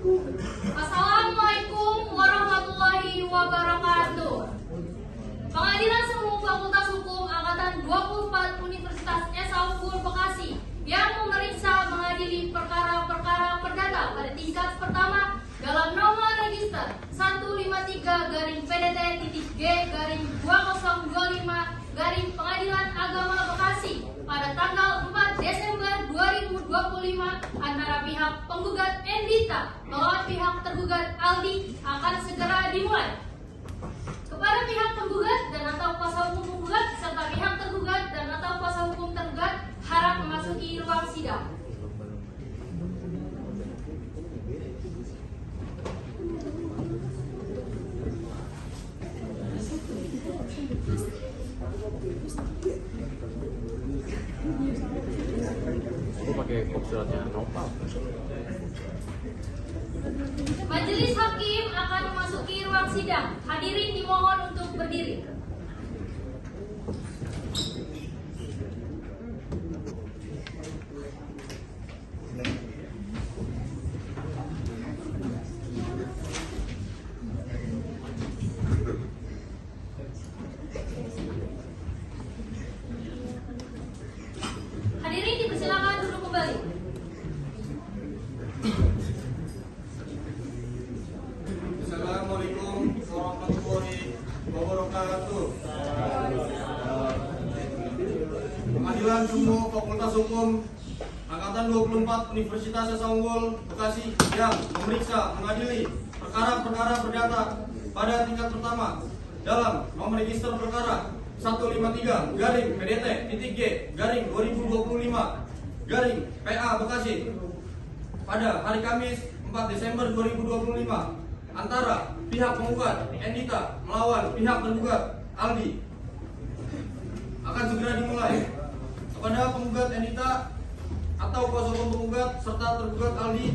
Assalamualaikum warahmatullahi wabarakatuh. Pengadilan Semu Fakultas Hukum Angkatan 24 Universitas Esa Unggul Bekasi yang memeriksa mengadili perkara-perkara perdata pada tingkat pertama dalam nomor register 153-G-2025 Pengadilan Agama Bekasi pada tanggal 4 Desember 2025 antara pihak penggugat Endita melawan pihak tergugat Aldi akan segera dimulai. Kepada pihak penggugat dan atau kuasa hukum penggugat serta pihak tergugat dan atau kuasa hukum tergugat harap memasuki ruang sidang. Aku pakai suratnya Nopal. Majelis hakim akan memasuki ruang sidang. Hadirin dimohon untuk berdiri. Hadirin dipersilakan duduk kembali. Assalamualaikum warahmatullahi wabarakatuh. Pengadilan Semu Fakultas Hukum Angkatan 24 Universitas Esa Unggul Bekasi yang memeriksa mengadili perkara-perkara perdata pada tingkat pertama dalam nomor register perkara 153-PDT-G-2025 Bekasi pada hari Kamis 4 Desember 2025 antara pihak penggugat Endita melawan pihak tergugat Aldi akan segera dimulai. Kepada penggugat Endita atau kuasa hukum penggugat serta tergugat Aldi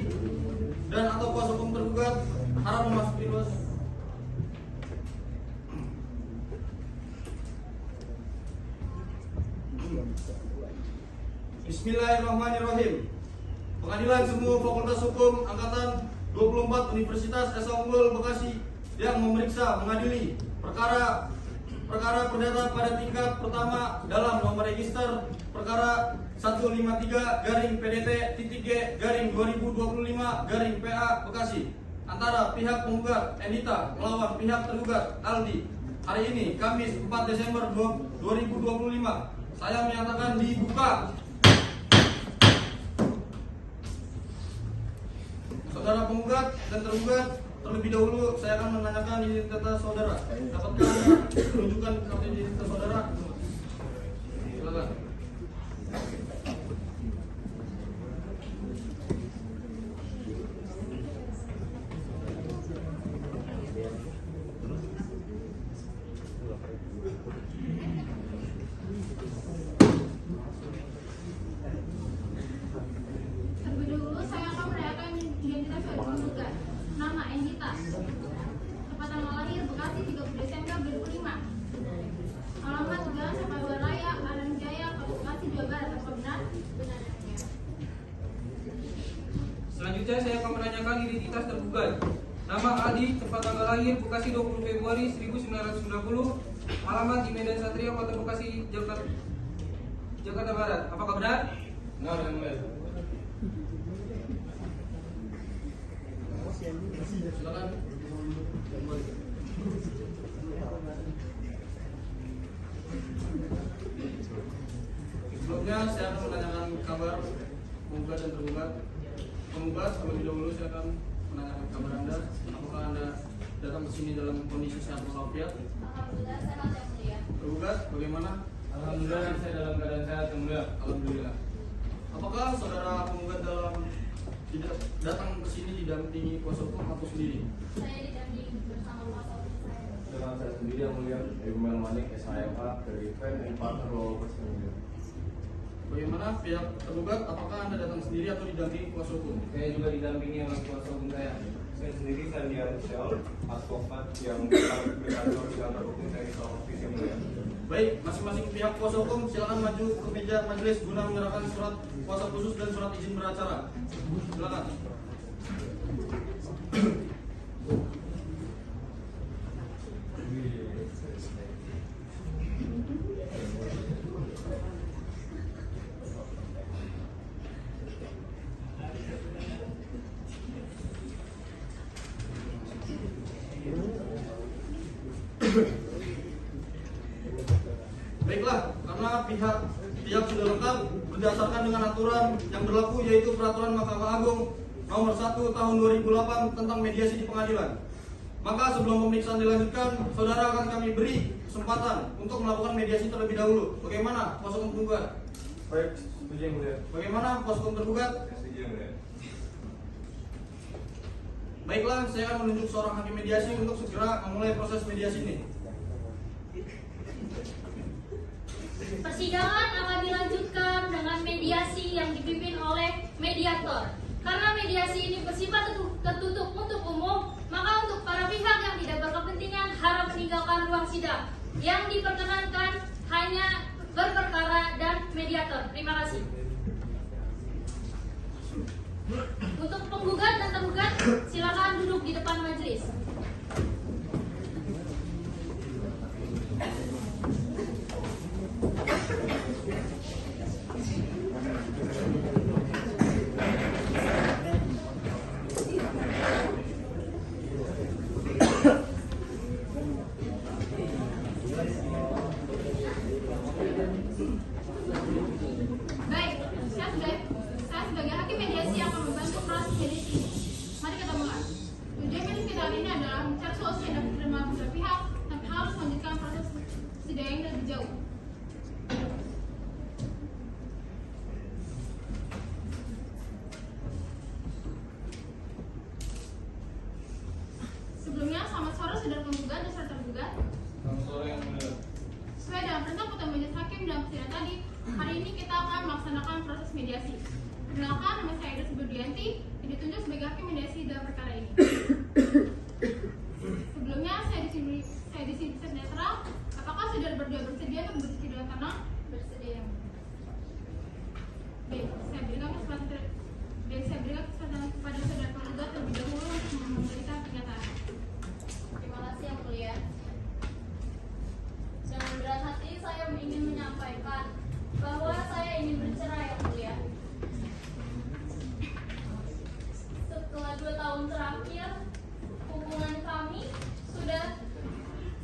dan atau kuasa hukum tergugat harap memasuki ruang. Bismillahirrahmanirrahim. Pengadilan Semu Fakultas Hukum Angkatan 24 Universitas Esa Unggul Bekasi yang memeriksa mengadili perkara perdata pada tingkat pertama dalam nomor register perkara 153-PDT-G-2025 Bekasi antara pihak penggugat Endita melawan pihak tergugat Aldi. Hari ini Kamis 4 Desember 2025 saya menyatakan dibuka. Saudara penggugat dan tergugat, terlebih dahulu saya akan menanyakan identitas saudara. Dapatkah menunjukkan identitas saudara? Silakan. Terlebih dahulu saya akan menanyakan identitas saudara penggugat. Nama Endita. Tempat tanggal lahir Bekasi 30 Desember 2005. Alamat Jalan Saparua Raya, Aran Jaya, Kota Bekasi, Jawa Barat. Apa benar? Benar. Selanjutnya saya akan menanyakan identitas tergugat. Nama Adi, tempat tanggal lahir Bekasi 20 Februari 1990, alamat di Medan Satria, Kota Bekasi, Jakarta Barat. Apakah benar? Benar dan benar. Silakan. Sebelumnya saya akan menanyakan kabar penggugat dan tergugat. Penggugat terlebih dahulu saya akan menanyakan kabar Anda. Apakah Anda datang ke sini dalam kondisi sehat walafiat? Alhamdulillah sehat yang mulia. Tergugat bagaimana? Alhamdulillah saya dalam keadaan sehat yang mulia. Alhamdulillah. Apakah saudara penggugat tidak datang ke sini didampingi kuasa hukum atau sendiri? Saya didampingi bersama kuasa hukum saya. Dengan saya sendiri yang mulia, Iqbal Manik SHMA dari Pen and Partner Law Persatuan. Bagaimana pihak tergugat? Apakah Anda datang sendiri atau didampingi kuasa hukum? Saya juga didampingi oleh kuasa hukum saya. Saya sendiri Sandiara Michel, advokat yang berkantor di kantor hukum saya Islam Office yang mulia. Baik, masing-masing pihak kuasa hukum silakan maju ke meja majelis guna menyerahkan surat kuasa khusus dan surat izin beracara. Silakan. Baiklah, karena pihak sudah lengkap berdasarkan dengan aturan yang berlaku, yaitu Peraturan Mahkamah Agung Nomor 1 Tahun 2008 tentang mediasi di pengadilan. Maka sebelum pemeriksaan dilanjutkan, saudara akan kami beri kesempatan untuk melakukan mediasi terlebih dahulu. Bagaimana kuasa hukum tergugat? Baik, setuju yang mulia. Bagaimana kuasa hukum tergugat? Setuju yang mulia. Baiklah, saya akan menunjuk seorang hakim mediasi untuk segera memulai proses mediasi ini. Persidangan akan dilanjutkan dengan mediasi yang dipimpin oleh mediator. Karena mediasi ini bersifat tertutup untuk umum, maka untuk para pihak yang tidak berkepentingan harap meninggalkan ruang sidang. Yang diperkenankan hanya berperkara dan mediator. Terima kasih. Untuk penggugat dan tergugat, silakan duduk di depan majelis. Baik, saya sebagai hakim mediasi akan membantu proses mediasi ini. Mari kita mulai. Tujuan mediasi sidang ini adalah mencari solusi yang dapat diterima kedua pihak tanpa harus melanjutkan proses sidang yang lebih jauh. Sebelumnya, selamat sore saudara penggugat dan saudara tergugat. Selamat sore yang mulia. Sesuai dengan perintah Ketua Majelis Hakim dalam persidangan tadi, hari ini kita akan melaksanakan proses mediasi. Perkenalkan, nama saya Ida Suburdianti, yang ditunjuk sebagai hakim mediasi dalam perkara ini. Sebelumnya, saya di sini netral. Apakah saudara berdua bersedia untuk berdiskusi dengan tenang? Bersedia. Baik, saya berikan kesempatan kepada saudara penggugat terlebih dahulu untuk memberikan pernyataan. Terima kasih yang mulia. Dengan berat hati saya ingin menyampaikan bahwa saya ingin bercerai yang mulia. Setelah 2 tahun terakhir, hubungan kami sudah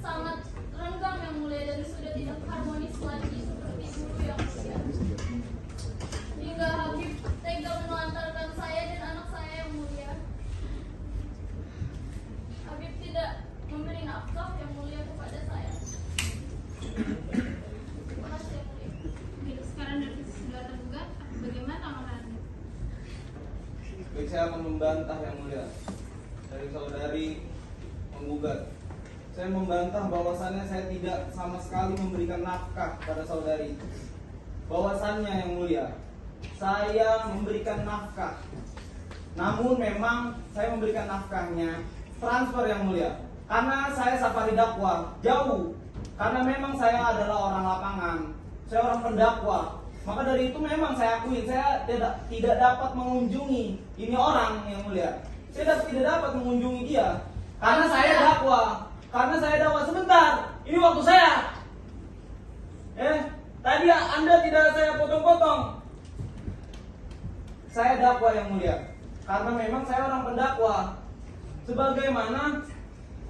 sangat renggang yang mulia dan sudah tidak harmonis lagi seperti dulu yang mulia. Hingga Habib tega menelantarkan saya dan anak saya yang mulia. Habib tidak memberi nafkah yang mulia kepada saya. Terima kasih yang mulia. Baik, sekarang dari sisi saudara tergugat, bagaimana tanggapan Anda? Baik, saya akan membantah yang mulia dari saudari penggugat. Saya membantah bahwasannya saya tidak sama sekali memberikan nafkah pada saudari. Bahwasannya yang mulia, saya memberikan nafkah. Namun memang saya memberikan nafkahnya transfer yang mulia. Karena saya safari dakwah jauh. Karena memang saya adalah orang lapangan. Saya orang pendakwah. Maka dari itu memang saya akui saya tidak dapat mengunjungi ini orang yang mulia. Saya tidak dapat mengunjungi dia karena saya dakwah. Karena saya dakwah sebentar. Ini waktu saya. Tadi Anda tidak saya potong-potong. Saya dakwah yang mulia. Karena memang saya orang pendakwah. Sebagaimana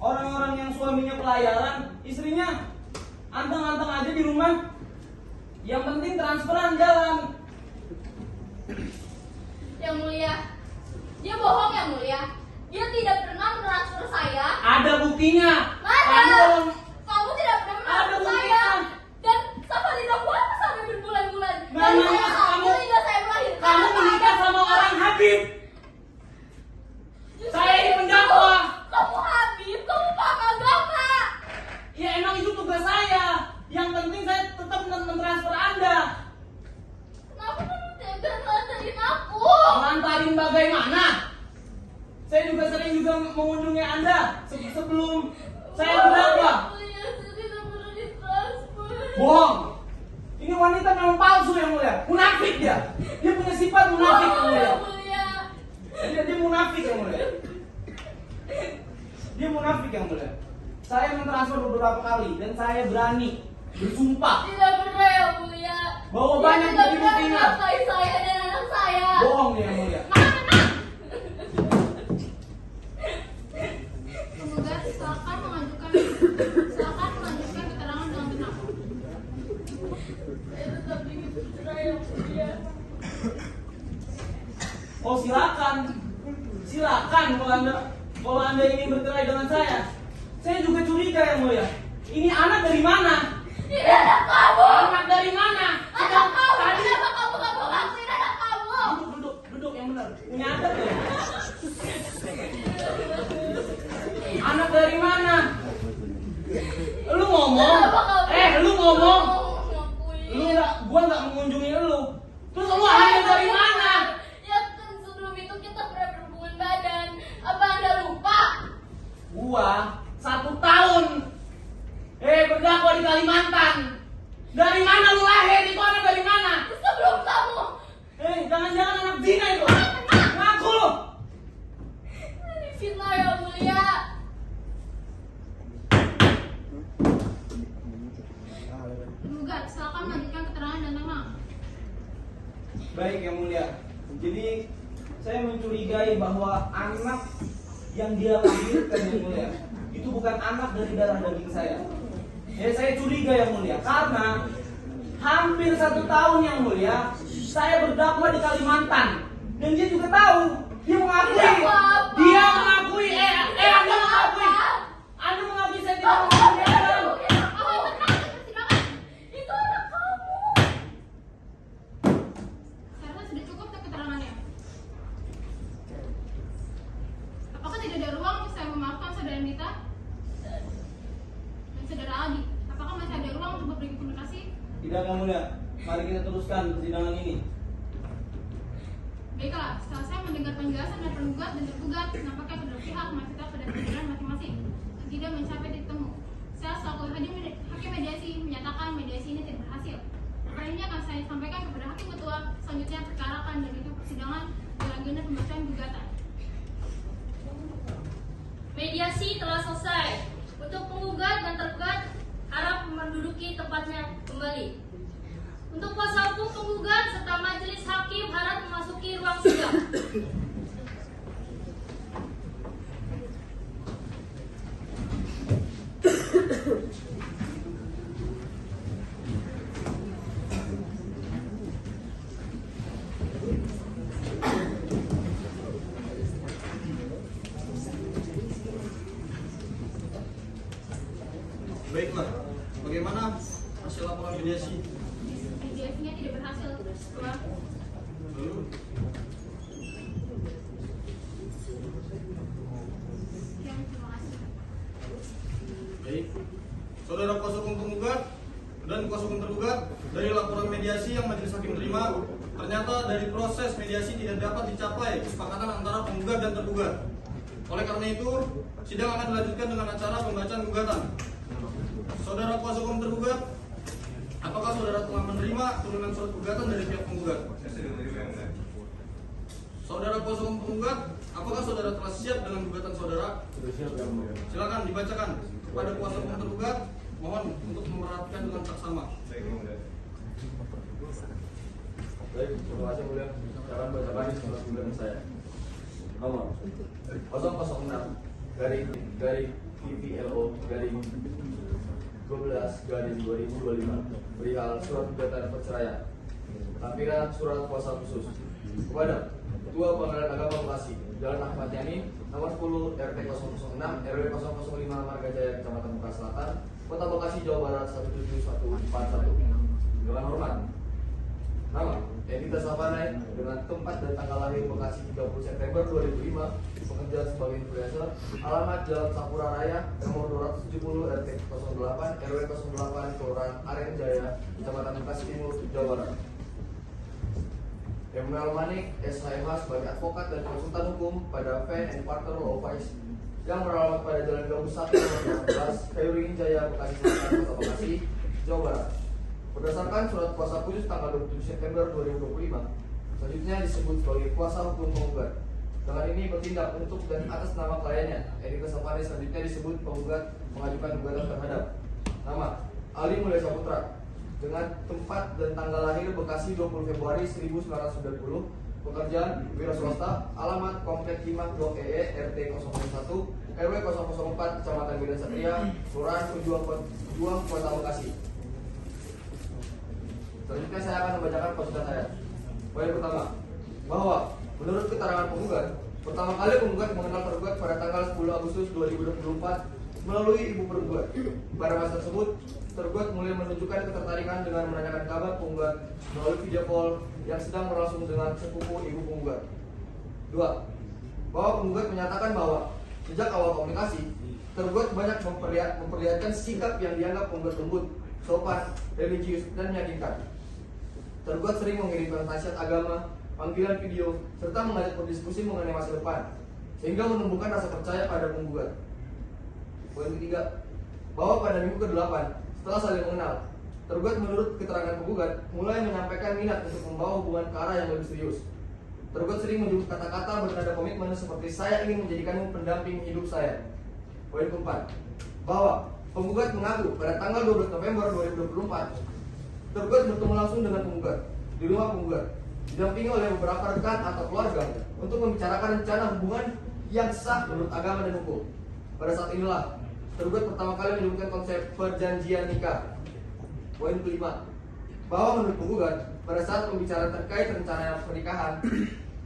orang-orang yang suaminya pelayaran, istrinya anteng-anteng aja di rumah. Yang penting transferan jalan. Yang mulia, dia bohong yang mulia. Dia tidak pernah mentransfer saya. Ada buktinya. Mana? Kamu tidak pernah Ada mentransfer saya. buktinya. Dan sampai tidak puas sampai berbulan-bulan. Dan Memang saya hamil kamu- hingga saya melahirkan. Kamu menikah sama orang Habib. Saya ini pendakwah. Kamu Habib, kamu paham agama. Ya emang itu tugas saya. Yang penting saya tetap mentransfer Anda. Kenapa kamu tega ngelantarin aku? Melantarin bagaimana? Saya juga sering mengunjungi Anda sebelum saya berdakwah. Mulia, saya tidak pernah ditransfer. Bohong. Ini wanita memang palsu yang mulia. Munafik dia. Dia punya sifat munafik yang mulia. Mulia. Dia munafik yang mulia. Dia munafik yang mulia. Saya mentransfer beberapa kali dan saya berani bersumpah Tidak benar yang mulia. bahwa Dia banyak tidak bukti benar buktinya. menafkahi saya dan anak saya. Bohong dia yang mulia. Penggugat silakan mengajukan keterangan dengan tenang. Saya tetap ingin bercerai yang mulia. Oh silakan kalau anda ingin bercerai dengan saya. Saya juga curiga yang mulia. Ini anak dari mana? Ini anak kamu. Anak dari mana? Anak kamu. Tadi Kenapa kamu gak mau ngakuin anak kamu? duduk yang benar. Punya anak ya? Anak dari mana? Lu ngomong. Lu ngomong. Gua nggak mengunjungi lu. Terus lu hamil dari mana? Ya kan sebelum itu kita pernah berhubungan badan. Apa Anda lupa? Gua 1 tahun berdakwah di Kalimantan. Dari mana lu lahir? Itu anak dari mana? Sebelum kamu. Jangan-jangan anak zina itu. Ngaku lu. Ini fitnah yang mulia. Penggugat silakan mengajukan keterangan dan tenang. Baik yang mulia. Jadi saya mencurigai bahwa anak yang dia lahirkan yang mulia itu bukan anak dari darah daging saya. Saya curiga yang mulia karena hampir 1 tahun yang mulia saya berdakwah di Kalimantan dan dia juga tahu. Dia mengakui. Dia mengakui. Anda mengakui saya tidak mengakui. Itu anak kamu. Saya rasa sudah cukup keterangannya. Apakah tidak ada ruang untuk saya memaafkan saudara Andita dan saudara Aldi? Apakah masih ada ruang untuk berbagi komunikasi? Tidak yang mulia. Mari kita teruskan persidangan ini. Baiklah, setelah saya mendengar penjelasan dari penggugat dan tergugat, nampaknya kedua pihak masih tetap pada pikiran masing-masing dan tidak mencapai titik temu. Saya selaku hakim mediasi menyatakan mediasi ini tidak berhasil. Perkara ini akan saya sampaikan kepada hakim ketua selanjutnya perkara akan menuju persidangan dengan agenda pembacaan gugatan. Mediasi telah selesai. Untuk penggugat dan tergugat harap menduduki tempatnya kembali. Untuk kuasa hukum penggugat serta majelis hakim harap memasuki ruang sidang. Baiklah, bagaimana hasil laporan mediasi? Mediasinya tidak berhasil, Ketua. Lalu, Sekian, terima kasih. baik, saudara kuasa hukum penggugat dan kuasa hukum tergugat, dari laporan mediasi yang majelis hakim terima, ternyata dari proses mediasi tidak dapat dicapai kesepakatan antara penggugat dan tergugat. Oleh karena itu, sidang akan dilanjutkan dengan acara pembacaan gugatan. Saudara kuasa hukum tergugat, apakah saudara telah menerima turunan surat gugatan dari pihak penggugat? Saya sudah menerima yang mulia. Saudara kuasa hukum penggugat, apakah saudara telah siap dengan gugatan saudara? Silakan dibacakan kepada kuasa hukum tergugat. Mohon untuk memperhatikan dengan saksama. Baik yang mulia. Baik, terima kasih mulia. Sekarang bacakan surat gugatan saya. Nomor 006 garing PPLO garing 12 garing 2025 perihal surat gugatan perceraian. Tampilan surat kuasa khusus kepada Ketua Pengadilan Agama Bekasi, Jalan Ahmad Yani, nomor 10 RT 006 RW 005 Marga Jaya, Kecamatan Bekasi Selatan, Kota Bekasi, Jawa Barat 17141. Dengan hormat, nama Endita Savanai dengan tempat dan tanggal lahir Bekasi 30 September 2005, bekerja sebagai influencer, alamat Jalan Sapura Raya, nomor 270 RT 08 RW 08 Kelurahan Aren Jaya, Kecamatan Bekasi Timur, Jawa Barat. Emerald Manik, SHMH sebagai advokat dan konsultan hukum pada Fan and Partner Law Office yang beralamat pada Jalan Gambus 1 nomor 16, Kayuringin Jaya, Bekasi Selatan, Kota Bekasi, Jawa Barat. Berdasarkan surat kuasa khusus tanggal 27 September 2025, selanjutnya disebut sebagai kuasa hukum penggugat. dengan ini bertindak untuk dan atas nama kliennya Erika Safari selanjutnya disebut penggugat mengajukan gugatan terhadap nama Ali Mulya Saputra dengan tempat dan tanggal lahir Bekasi 20 Februari 1990, pekerjaan wira swasta, alamat Komplek Kimak Blok EE RT 001 RW 004 Kecamatan Medan Satria, Kelurahan Pejuang Kota Bekasi. Selanjutnya saya akan membacakan konsultan saya. Poin pertama, bahwa menurut keterangan penggugat, pertama kali penggugat mengenal tergugat pada tanggal 10 Agustus 2024 melalui ibu penggugat. Pada masa tersebut, tergugat mulai menunjukkan ketertarikan dengan menanyakan kabar penggugat melalui video call yang sedang berlangsung dengan sepupu ibu penggugat. 2. Bahwa penggugat menyatakan bahwa sejak awal komunikasi, tergugat banyak memperlihatkan sikap yang dianggap penggugat lembut, sopan, religius, dan meyakinkan. Tergugat sering mengirimkan nasihat agama, panggilan video, serta mengajak berdiskusi mengenai masa depan, sehingga menumbuhkan rasa percaya pada penggugat. Poin ketiga, bahwa pada minggu ke-8 setelah saling mengenal, tergugat menurut keterangan penggugat mulai menyampaikan minat untuk membawa hubungan ke arah yang lebih serius. Tergugat sering menyebut kata-kata bernada komitmen seperti saya ingin menjadikanmu pendamping hidup saya. Poin keempat, bahwa penggugat mengaku pada tanggal 12 November 2024 tergugat bertemu langsung dengan penggugat di rumah penggugat, didampingi oleh beberapa rekan atau keluarga untuk membicarakan rencana hubungan yang sah menurut agama dan hukum. Pada saat inilah tergugat pertama kali menyebutkan konsep perjanjian nikah. Poin kelima, bahwa menurut penggugat pada saat pembicaraan terkait rencana pernikahan,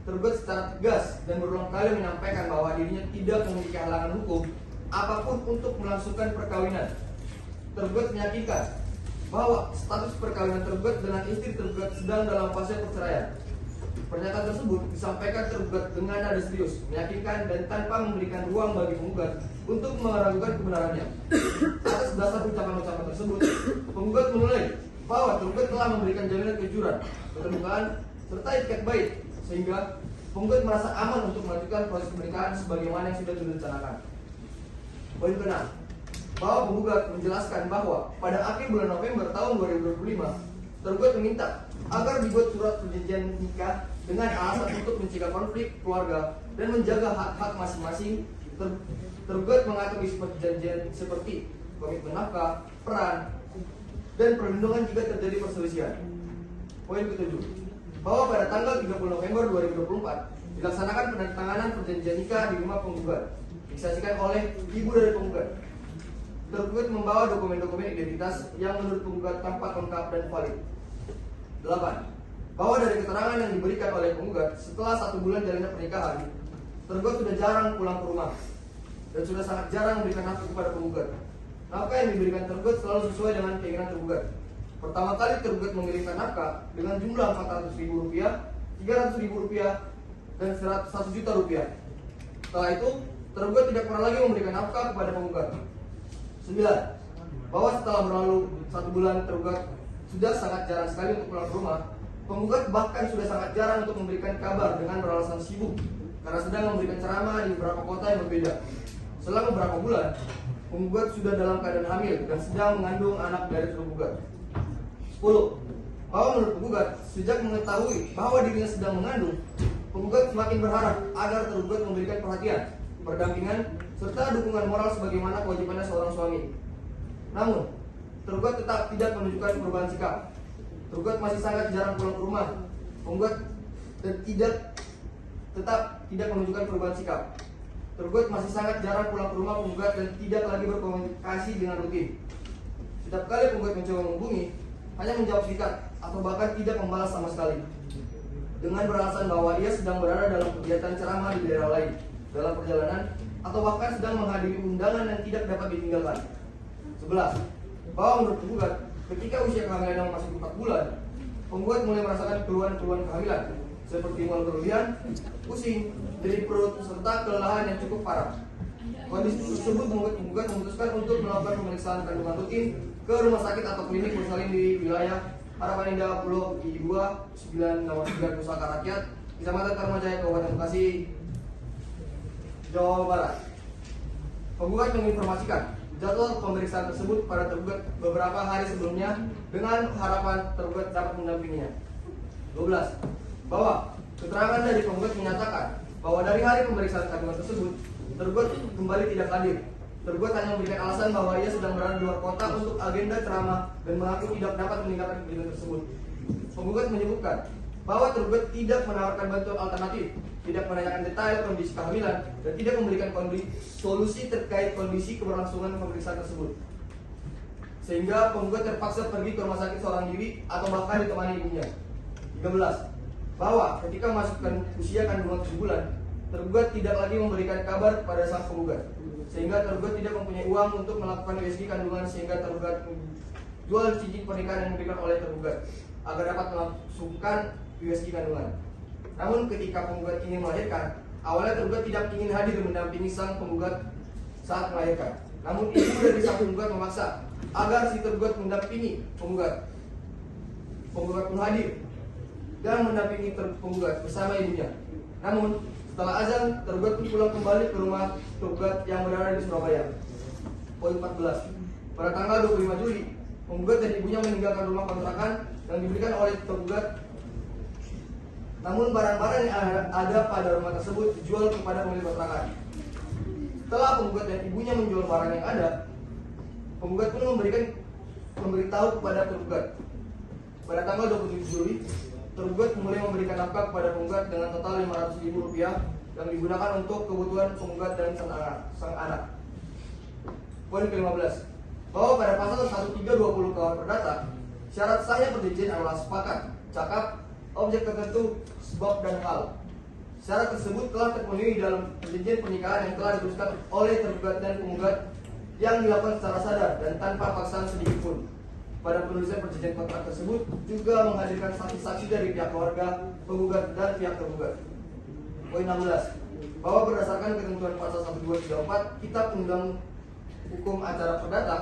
tergugat secara tegas dan berulang kali menyampaikan bahwa dirinya tidak memiliki halangan hukum apapun untuk melangsungkan perkawinan. Tergugat meyakinkan bahwa status perkawinan tergugat dengan istri tergugat sedang dalam fase perceraian. Pernyataan tersebut disampaikan tergugat dengan nada serius, meyakinkan dan tanpa memberikan ruang bagi penggugat untuk meragukan kebenarannya. Atas dasar ucapan-ucapan tersebut, penggugat menilai bahwa tergugat telah memberikan jaminan kejujuran, keterbukaan, serta etikat baik, sehingga penggugat merasa aman untuk melanjutkan proses pernikahan sebagaimana yang sudah direncanakan. Poin ke-6, bahwa penggugat menjelaskan bahwa pada akhir bulan November tahun 2025, tergugat meminta agar dibuat surat perjanjian nikah dengan alasan untuk mencegah konflik keluarga dan menjaga hak-hak masing-masing. Tergugat mengatur isi perjanjian seperti komitmen nafkah, peran, dan perlindungan jika terjadi perselisihan. Poin ke-7, bahwa pada tanggal 30 November 2024 dilaksanakan penandatanganan perjanjian nikah di rumah penggugat, disaksikan oleh ibu dari penggugat. Tergugat membawa dokumen-dokumen identitas yang menurut penggugat tampak lengkap dan valid. 8. Bahwa dari keterangan yang diberikan oleh penggugat setelah 1 bulan jalannya pernikahan, tergugat sudah jarang pulang ke rumah dan sudah sangat jarang memberikan nafkah kepada penggugat. Nafkah yang diberikan tergugat selalu sesuai dengan keinginan tergugat. Pertama kali tergugat mengirimkan nafkah dengan jumlah Rp400.000, Rp300.000, dan Rp1 juta. Setelah itu, tergugat tidak pernah lagi memberikan nafkah kepada penggugat. 9. Bahwa setelah berlalu 1 bulan tergugat sudah sangat jarang sekali untuk pulang ke rumah. Penggugat bahkan sudah sangat jarang untuk memberikan kabar dengan beralasan sibuk karena sedang memberikan ceramah di beberapa kota yang berbeda. Selama beberapa bulan, penggugat sudah dalam keadaan hamil dan sedang mengandung anak dari tergugat. 10. Bahwa menurut penggugat, sejak mengetahui bahwa dirinya sedang mengandung, penggugat semakin berharap agar tergugat memberikan perhatian, pendampingan, serta dukungan moral sebagaimana kewajibannya seorang suami. Namun, tergugat tetap tidak menunjukkan perubahan sikap. Tergugat masih sangat jarang pulang ke rumah. Penggugat tetap tidak menunjukkan perubahan sikap. Tergugat masih sangat jarang pulang ke rumah penggugat dan tidak lagi berkomunikasi dengan rutin. Setiap kali penggugat mencoba menghubungi, hanya menjawab singkat atau bahkan tidak membalas sama sekali, dengan beralasan bahwa ia sedang berada dalam kegiatan ceramah di daerah lain, dalam perjalanan, atau bahkan sedang menghadiri undangan yang tidak dapat ditinggalkan. 11. Bahwa menurut penggugat, ketika usia kehamilan yang masih 4 bulan, penggugat mulai merasakan keluhan-keluhan kehamilan seperti mual berlebihan, pusing, nyeri perut, serta kelelahan yang cukup parah. Kondisi tersebut membuat penggugat memutuskan untuk melakukan pemeriksaan kandungan rutin ke rumah sakit atau klinik bersalin di wilayah Harapan Indah Blok I2 9 nomor 9 Pusaka Rakyat, Kecamatan Tarumajaya, Kabupaten Bekasi, Jawa Barat. Penggugat menginformasikan jadwal pemeriksaan tersebut pada tergugat beberapa hari sebelumnya dengan harapan tergugat dapat mendampinginya. 12. Bahwa keterangan dari penggugat menyatakan bahwa dari hari pemeriksaan kandungan tersebut, tergugat kembali tidak hadir. Tergugat hanya memberikan alasan bahwa ia sedang berada di luar kota untuk agenda ceramah dan mengaku tidak dapat meninggalkan kegiatan tersebut. Penggugat menyebutkan bahwa tergugat tidak menawarkan bantuan alternatif, tidak menanyakan detail kondisi kehamilan, dan tidak memberikan solusi terkait kondisi keberlangsungan pemeriksaan tersebut. Sehingga penggugat terpaksa pergi ke rumah sakit seorang diri atau bahkan ditemani ibunya. 13. Bahwa ketika masukkan usia kandungan 7 bulan, tergugat tidak lagi memberikan kabar pada sang penggugat, sehingga tergugat tidak mempunyai uang untuk melakukan USG kandungan, sehingga tergugat menjual cincin pernikahan yang diberikan oleh tergugat agar dapat melangsungkan USG kandungan. Namun ketika penggugat ingin melahirkan, awalnya tergugat tidak ingin hadir mendampingi sang penggugat saat melahirkan. Namun ibu dari sang penggugat memaksa agar si tergugat mendampingi penggugat. Penggugat pun hadir dan mendampingi penggugat bersama ibunya. Namun setelah azan, tergugat pun pulang kembali ke rumah tergugat yang berada di Surabaya. Poin 14. Pada tanggal 25 Juli, penggugat dan ibunya meninggalkan rumah kontrakan yang diberikan oleh tergugat. Namun barang-barang yang ada pada rumah tersebut dijual kepada pemilik kontrakan. Setelah penggugat dan ibunya menjual barang yang ada, penggugat pun memberitahu kepada tergugat. Pada tanggal 27 Juli, tergugat mulai memberikan nafkah kepada penggugat dengan total Rp500.000 yang digunakan untuk kebutuhan penggugat dan sang anak. Poin ke-15. Bahwa pada pasal 1320 KUH Perdata, syarat sahnya perjanjian adalah sepakat, cakap, objek tertentu, sebab dan hal. Syarat tersebut telah terpenuhi dalam perjanjian pernikahan yang telah dituliskan oleh tergugat dan penggugat yang dilakukan secara sadar dan tanpa paksaan sedikit pun. Pada penulisan perjanjian kontrak tersebut juga menghadirkan saksi-saksi dari pihak keluarga, penggugat, dan pihak tergugat. Poin 16. Bahwa berdasarkan ketentuan pasal 1234 Kitab Undang Hukum Acara Perdata,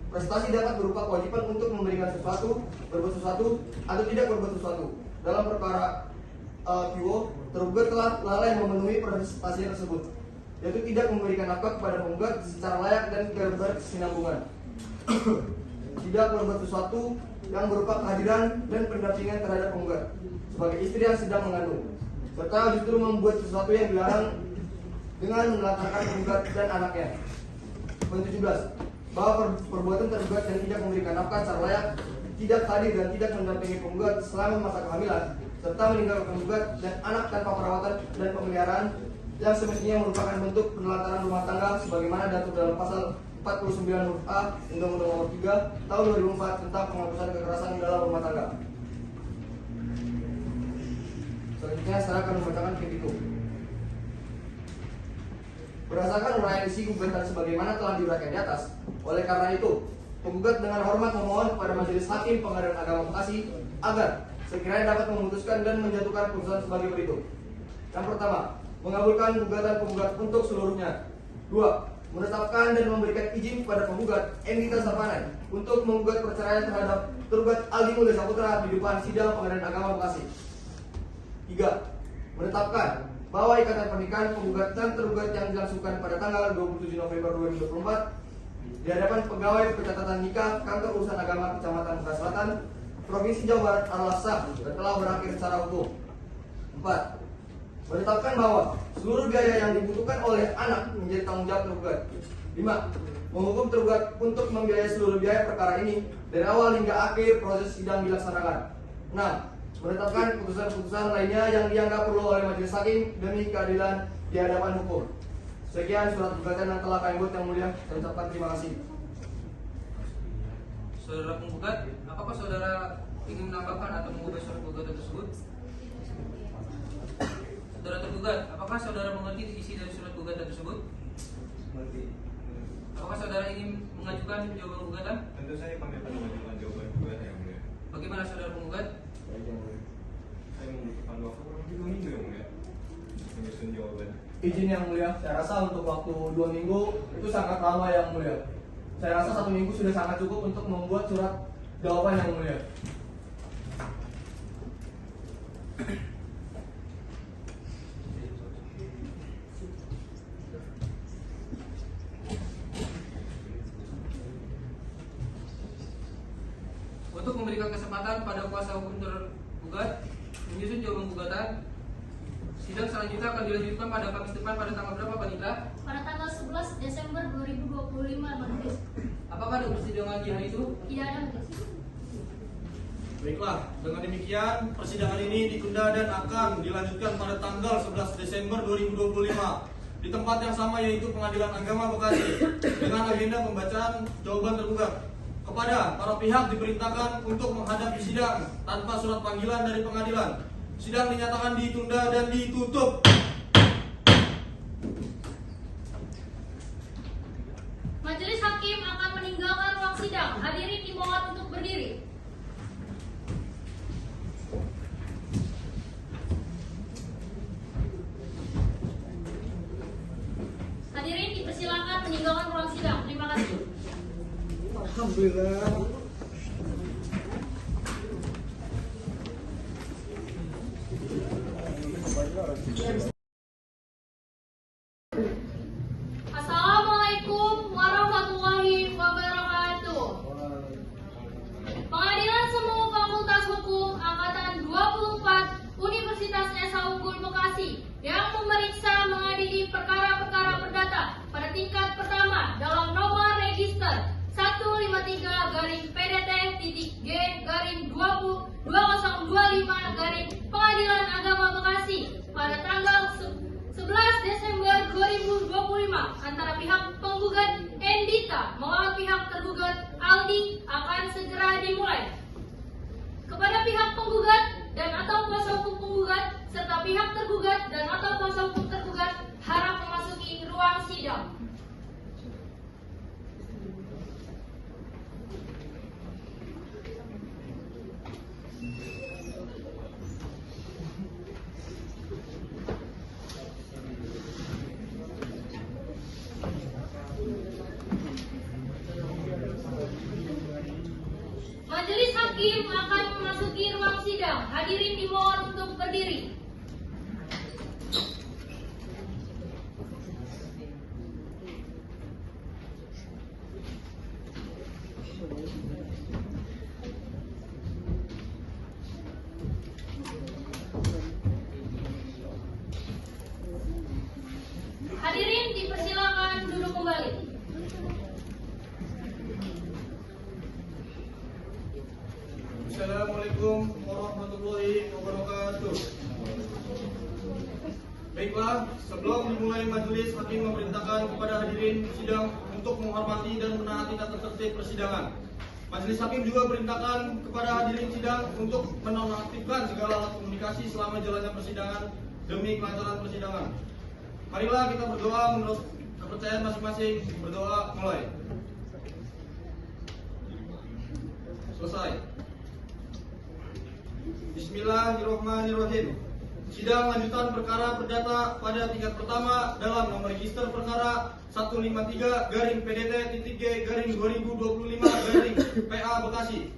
prestasi dapat berupa kewajiban untuk memberikan sesuatu, berbuat sesuatu, atau tidak berbuat sesuatu. Dalam perkara Piwo, tergugat telah lalai memenuhi prestasi tersebut, yaitu tidak memberikan nafkah kepada penggugat secara layak dan tidak berkesinambungan. Tidak berbuat sesuatu yang berupa kehadiran dan pendampingan terhadap penggugat sebagai istri yang sedang mengandung, serta justru membuat sesuatu yang dilarang dengan menelantarkan penggugat dan anaknya. Poin 17. Bahwa perbuatan tergugat yang tidak memberikan nafkah secara layak, tidak hadir dan tidak mendampingi penggugat selama masa kehamilan, serta meninggalkan penggugat dan anak tanpa perawatan dan pemeliharaan yang semestinya merupakan bentuk penelantaran rumah tangga sebagaimana diatur dalam pasal 49 huruf A Undang-Undang Nomor 3 Tahun 2004 tentang penghapusan kekerasan dalam rumah tangga. Selanjutnya saya akan membacakan petitum. Berdasarkan uraian isi gugatan sebagaimana telah diuraikan di atas, oleh karena itu, penggugat dengan hormat memohon kepada Majelis Hakim Pengadilan Agama Bekasi agar sekiranya dapat memutuskan dan menjatuhkan putusan sebagai berikut. Yang pertama, mengabulkan gugatan penggugat untuk seluruhnya. 2. Menetapkan dan memberikan izin kepada penggugat Endita Sapanai untuk menggugat perceraian terhadap tergugat Aldi Mulya Saputra di depan sidang Pengadilan Agama Bekasi. 3. Menetapkan bahwa ikatan pernikahan penggugat dan tergugat yang dilangsungkan pada tanggal 27 November 2024 di hadapan pegawai pencatatan nikah Kantor Urusan Agama Kecamatan Bekasi Selatan, Provinsi Jawa Barat adalah sah dan telah berakhir secara hukum. 4. Menetapkan bahwa seluruh biaya yang dibutuhkan oleh anak menjadi tanggung jawab tergugat. 5. Menghukum tergugat untuk membiayai seluruh biaya perkara ini dari awal hingga akhir proses sidang dilaksanakan. 6. Menetapkan putusan-putusan lainnya yang dianggap perlu oleh Majelis Hakim demi keadilan di hadapan hukum. Sekian surat gugatan yang telah kami buat yang mulia. Saya ucapkan terima kasih. Saudara penggugat, apakah saudara ingin menambahkan atau mengubah surat gugatan tersebut? Saudara tergugat, apakah saudara mengerti isi dari surat gugatan tersebut? Mengerti. Apakah saudara ingin mengajukan jawaban gugatan? Tentu saja kami akan mengajukan jawaban gugatan yang mulia. Bagaimana saudara penggugat? Saya membutuhkan waktu kurang lebih 2 minggu yang mulia menyusun jawaban. Izin yang mulia, saya rasa untuk waktu 2 minggu itu sangat lama yang mulia. Saya rasa 1 minggu sudah sangat cukup untuk membuat surat jawaban yang mulia. Untuk memberikan kesempatan pada kuasa hukum tergugat menyusun jawaban gugatan, Sidang selanjutnya akan dilanjutkan pada Kamis depan pada tanggal berapa, Pak Nitra? Pada tanggal 11 Desember 2025, Majelis. Apakah ada persidangan di hari itu? Tidak ada, Majelis. Baiklah, dengan demikian persidangan ini ditunda dan akan dilanjutkan pada tanggal 11 Desember 2025 di tempat yang sama, yaitu Pengadilan Agama Bekasi, dengan agenda pembacaan jawaban tergugat. Kepada para pihak diperintahkan untuk menghadapi sidang tanpa surat panggilan dari pengadilan. Sidang dinyatakan ditunda dan ditutup. Majelis hakim akan meninggalkan ruang sidang. Hadirin dimohon untuk berdiri. Hadirin dipersilakan meninggalkan ruang sidang. Terima kasih. Assalamualaikum warahmatullahi wabarakatuh. Pengadilan Semu Fakultas Hukum Angkatan 24 Universitas Esa Unggul Bekasi yang memeriksa mengadili perkara-perkara perdata pada tingkat pertama dalam nomor register 153-PDT-G-2025 Pengadilan Agama Bekasi pada tanggal 11 Desember 2025 antara pihak penggugat Endita melawan pihak tergugat Aldi akan segera dimulai. Kepada pihak penggugat dan atau kuasa hukum penggugat serta pihak tergugat dan atau kuasa hukum tergugat harap memasuki ruang sidang. Majelis hakim akan memasuki ruang sidang. Hadirin dimohon untuk berdiri. Hadirin dipersilakan duduk kembali. Assalamualaikum warahmatullahi wabarakatuh. Baiklah, sebelum dimulai majelis, hakim memerintahkan kepada hadirin sidang untuk menghormati dan menaati tata tertib persidangan. Majelis hakim juga perintahkan kepada hadirin sidang untuk menonaktifkan segala alat komunikasi selama jalannya persidangan demi kelancaran persidangan. Marilah kita berdoa menurut kepercayaan masing-masing. Berdoa mulai. Selesai. Bismillahirrahmanirrahim. Sidang lanjutan perkara perdata pada tingkat pertama dalam nomor register perkara 153-PDT-G-2025-PA Bekasi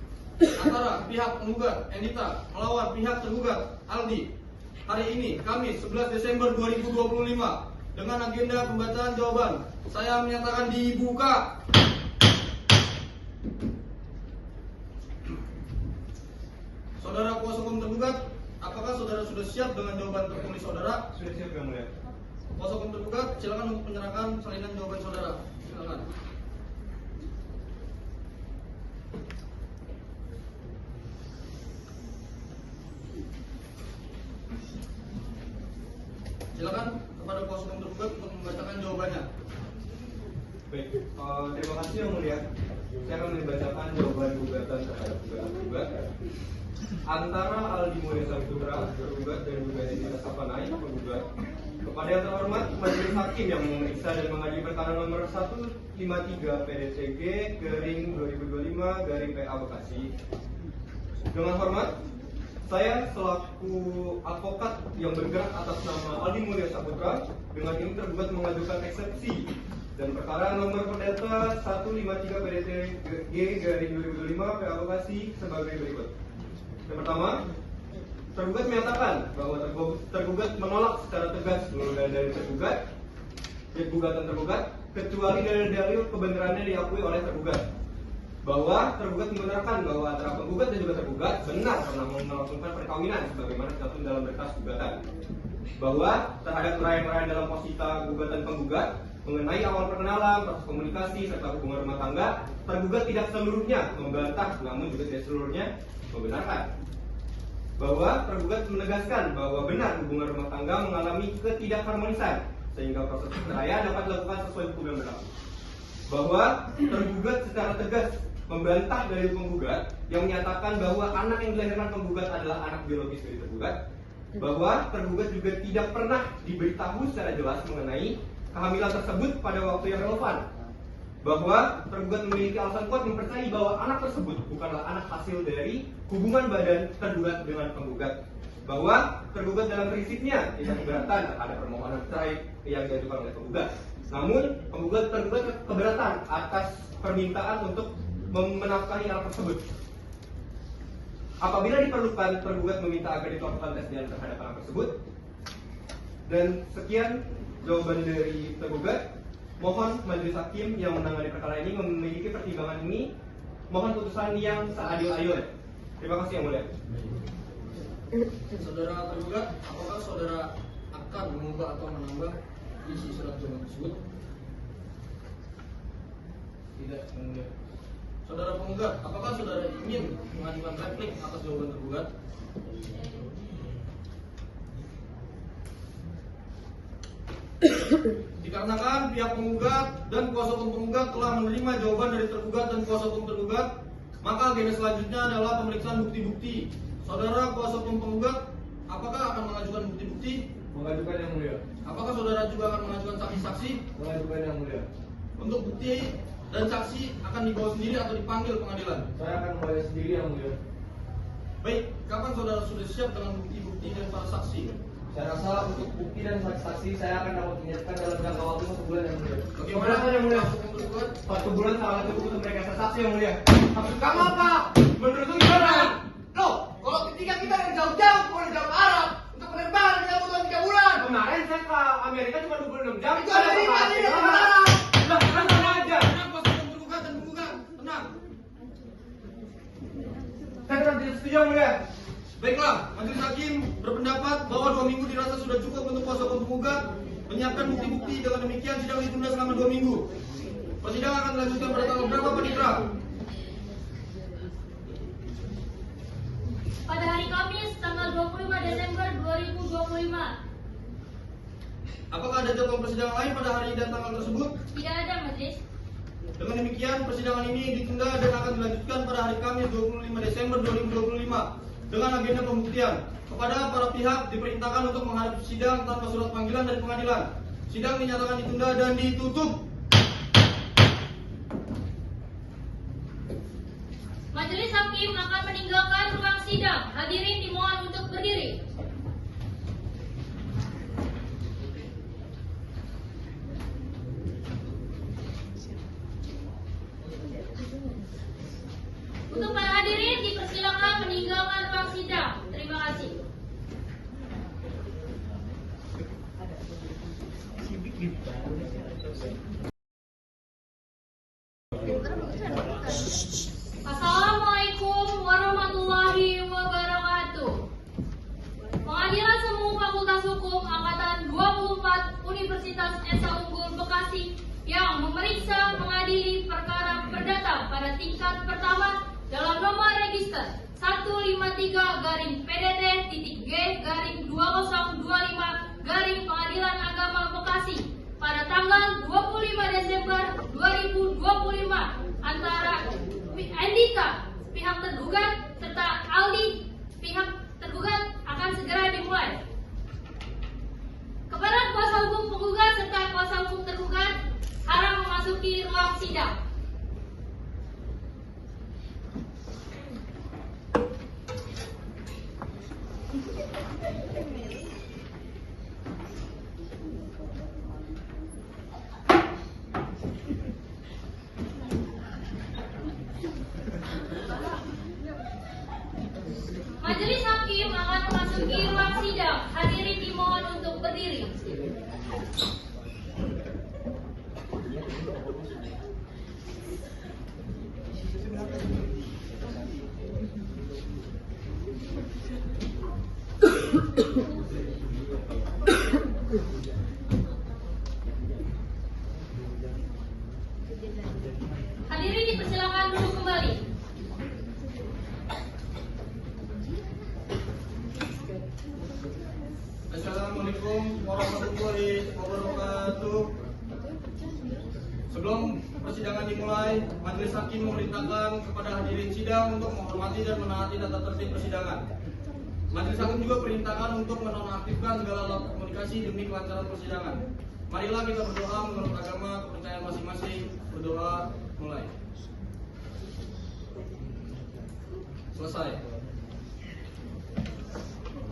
antara pihak penggugat Endita melawan pihak tergugat Aldi hari ini Kamis 11 Desember 2025 dengan agenda pembacaan jawaban. Saya menyatakan dibuka. Saudara kuasa hukum tergugat, apakah saudara sudah siap dengan jawaban tertulis saudara? Sudah siap, Yang Mulia. Kuasa hukum tergugat, silakan untuk menyerahkan salinan jawaban saudara. Silakan. Silakan kepada kuasa hukum tergugat untuk membacakan jawabannya. Baik, terima kasih Yang Mulia. Saya akan membacakan jawaban gugatan terhadap gugat antara Aldi Mulya Saputra tergugat dan juga Endita Sapanai penggugat. Kepada yang terhormat majelis hakim yang memeriksa dan mengadili perkara nomor 153 PDTG-2025-PA Bekasi. Dengan hormat, saya selaku advokat yang bergerak atas nama Aldi Mulya Saputra dengan ini tergugat mengajukan eksepsi dan perkara nomor perdata 153 PDTG-2025-PA Bekasi sebagai berikut. Yang pertama, tergugat menyatakan bahwa tergugat menolak secara tegas seluruh dalil tergugat, gugatan tergugat, kecuali dalil-dalil kebenarannya diakui oleh tergugat. Bahwa tergugat membenarkan bahwa antara penggugat dan juga tergugat benar pernah melakukan perkawinan sebagaimana tertulis dalam berkas gugatan. bahwa terhadap uraian-uraian dalam posita gugatan penggugat mengenai awal perkenalan, proses komunikasi, serta hubungan rumah tangga, tergugat tidak seluruhnya membantah, namun juga tidak seluruhnya membenarkan. Bahwa tergugat menegaskan bahwa benar hubungan rumah tangga mengalami ketidakharmonisan, sehingga proses perceraian dapat dilakukan sesuai hukum yang berlaku. Bahwa tergugat secara tegas membantah dari penggugat yang menyatakan bahwa anak yang dilahirkan penggugat adalah anak biologis dari tergugat. Bahwa tergugat juga tidak pernah diberitahu secara jelas mengenai kehamilan tersebut pada waktu yang relevan. Bahwa tergugat memiliki alasan kuat mempercayai bahwa anak tersebut bukanlah anak hasil dari hubungan badan tergugat dengan penggugat. Bahwa tergugat dalam prinsipnya tidak keberatan terhadap permohonan cerai yang diajukan oleh penggugat. Namun tergugat keberatan atas permintaan untuk menafkahi anak tersebut. Apabila diperlukan, tergugat meminta agar dilakukan tes DNA terhadap anak tersebut. Dan sekian jawaban dari tergugat. Mohon majelis hakim yang menangani perkara ini memiliki pertimbangan ini. Mohon putusan yang seadil-adilnya. Terima kasih yang mulia. Saudara tergugat, apakah saudara akan mengubah atau menambah isi surat tuntutan tersebut? Tidak, yang mulia. Saudara penggugat, apakah saudara ingin mengajukan replik atas jawaban tergugat? Dikarenakan pihak penggugat dan kuasa hukum penggugat telah menerima jawaban dari tergugat dan kuasa hukum tergugat, maka agenda selanjutnya adalah pemeriksaan bukti-bukti. Saudara kuasa hukum penggugat, apakah akan mengajukan bukti-bukti? Mengajukan yang mulia. Apakah saudara juga akan mengajukan saksi-saksi? Mengajukan yang mulia. Untuk bukti dan saksi akan dibawa sendiri atau dipanggil pengadilan? Saya akan membawa sendiri yang mulia. Baik, kapan saudara sudah siap dengan bukti-bukti dan para saksi? Saya rasa untuk bukti dan saksi saya akan dapat menyiapkan dalam jangka waktu 1 bulan yang mulia. Bagaimana yang mulia? kuasa hukum tergugat? 1 bulan sangat cukup untuk mereka saksi yang mulia. Maksud kamu apa? Menurut lu gimana? Loh, kalau ketika kita yang jauh-jauh keluar jauh Arab untuk penerbangan kita butuh 3 bulan. Kemarin saya ke Amerika cuma 26 jam. Itu ada 5 tidak ke Arab. Lah, tenang aja. Tenang kuasa hukum tergugat dan penggugat, tenang. Saya tidak setuju yang mulia. Baiklah, majelis hakim berpendapat bahwa 2 minggu dirasa sudah cukup untuk kuasa hukum penggugat menyiapkan bukti-bukti. Dengan demikian sidang ditunda selama 2 minggu. Persidangan akan dilanjutkan pada tanggal berapa, Panitra? Pada hari Kamis, tanggal 25 Desember 2025. Apakah ada jadwal persidangan lain pada hari dan tanggal tersebut? Tidak ada, Majelis. Dengan demikian, persidangan ini ditunda dan akan dilanjutkan pada hari Kamis 25 Desember 2025 dengan agenda pembuktian. Kepada para pihak diperintahkan untuk menghadap sidang tanpa surat panggilan dari pengadilan. Sidang dinyatakan ditunda dan ditutup. Majelis hakim akan meninggalkan ruang sidang. Hadirin dimohon untuk berdiri. Untuk para hadirin dipersilakan meninggalkan ruang sidang. Terima kasih. Assalamualaikum warahmatullahi wabarakatuh. Pengadilan Semu Fakultas Hukum Angkatan 24 Universitas Esa Unggul Bekasi yang memeriksa mengadili perkara perdata pada tingkat pertama dalam nomor register 153-PDT-G-2025 Pengadilan Agama Bekasi pada tanggal 25 Desember 2025 antara Endita pihak tergugat serta Aldi pihak tergugat akan segera dimulai. Kepada kuasa hukum penggugat serta kuasa hukum tergugat harap memasuki ruang sidang. Majelis hakim akan memasuki ruang sidang. Hadirin dimohon untuk berdiri. Assalamualaikum warahmatullahi wabarakatuh. Sebelum persidangan dimulai, majelis hakim memerintahkan kepada hadirin sidang untuk menghormati dan menaati tata tertib persidangan. Majelis hakim juga perintahkan untuk menonaktifkan segala alat komunikasi demi kelancaran persidangan. Marilah kita berdoa menurut agama kepercayaan masing-masing. Berdoa mulai. Selesai.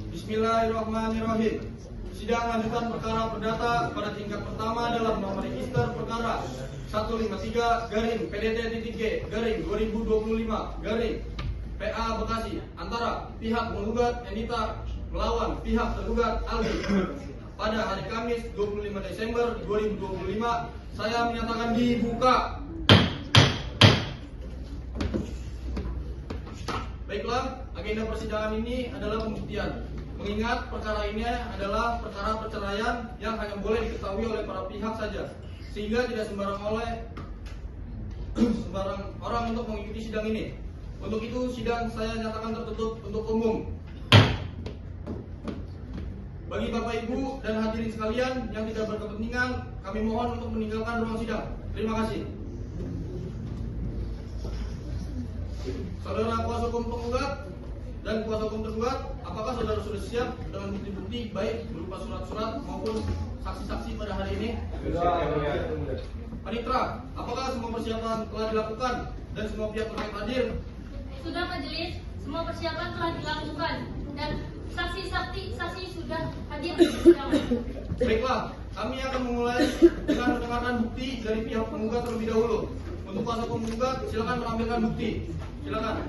Bismillahirrahmanirrahim. Sidang lanjutan perkara perdata pada tingkat pertama dalam nomor register perkara 153-PDT-G-2025 PA Bekasi antara pihak penggugat Endita melawan pihak tergugat Aldi pada hari Kamis 25 Desember 2025 saya menyatakan dibuka. Baiklah, agenda persidangan ini adalah pembuktian. Mengingat perkara ini adalah perkara perceraian yang hanya boleh diketahui oleh para pihak saja, sehingga tidak sembarang orang untuk mengikuti sidang ini. Untuk itu sidang saya nyatakan tertutup untuk umum. Bagi Bapak Ibu dan hadirin sekalian yang tidak berkepentingan, kami mohon untuk meninggalkan ruang sidang. Terima kasih. Saudara kuasa hukum penggugat dan kuasa hukum tergugat, apakah saudara sudah siap dengan bukti-bukti baik berupa surat-surat maupun saksi-saksi pada hari ini? Panitra, apakah semua persiapan telah dilakukan dan semua pihak terkait hadir? Sudah majelis, semua persiapan telah dilakukan dan saksi sudah hadir di persidangan. Baiklah, kami akan memulai dengan mendengarkan bukti dari pihak penggugat terlebih dahulu. Untuk kuasa hukum penggugat, silakan menampilkan bukti. Silakan.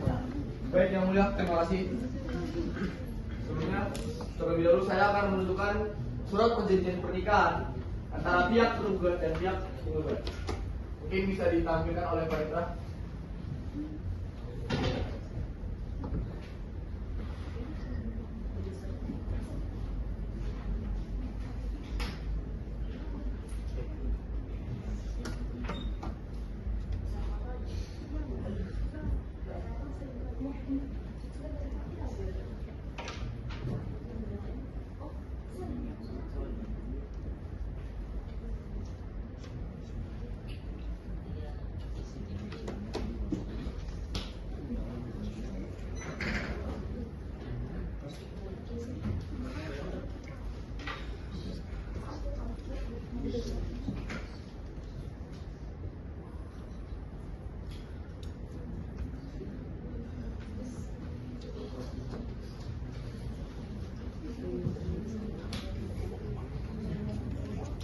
Baik yang mulia, terima kasih. Sebelumnya, terlebih dahulu saya akan menunjukkan surat perjanjian pernikahan antara pihak tergugat dan pihak penggugat. Mungkin bisa ditampilkan oleh Pak Indra.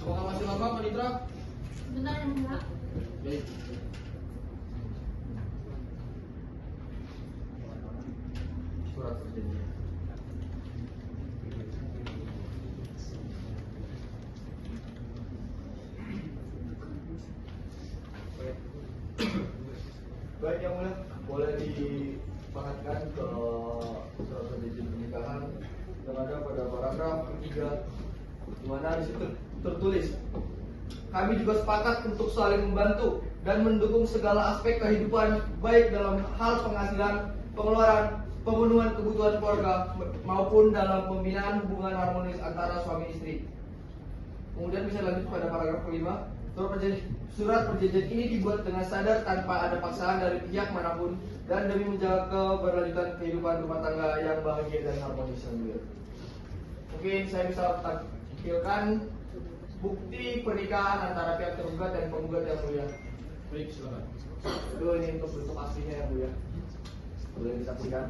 Apakah masih lama, Panitra? Benar yang mulia. Baik. Surat perjanjian. Baik yang mulia, boleh diperhatikan ke surat perjanjian pernikahan yang ada pada paragraf ketiga, di mana di situ tertulis, kami juga sepakat untuk saling membantu dan mendukung segala aspek kehidupan baik dalam hal penghasilan, pengeluaran, pemenuhan kebutuhan keluarga maupun dalam pembinaan hubungan harmonis antara suami istri. Kemudian bisa lanjut pada paragraf kelima. Surat perjanjian ini dibuat dengan sadar tanpa ada paksaan dari pihak manapun dan demi menjaga keberlanjutan kehidupan rumah tangga yang bahagia dan harmonis. Mungkin saya bisa tampilkan bukti pernikahan antara pihak tergugat dan penggugat yang mulia. Baik, silakan. Itu ini untuk bentuk aslinya yang mulia. Boleh disaksikan.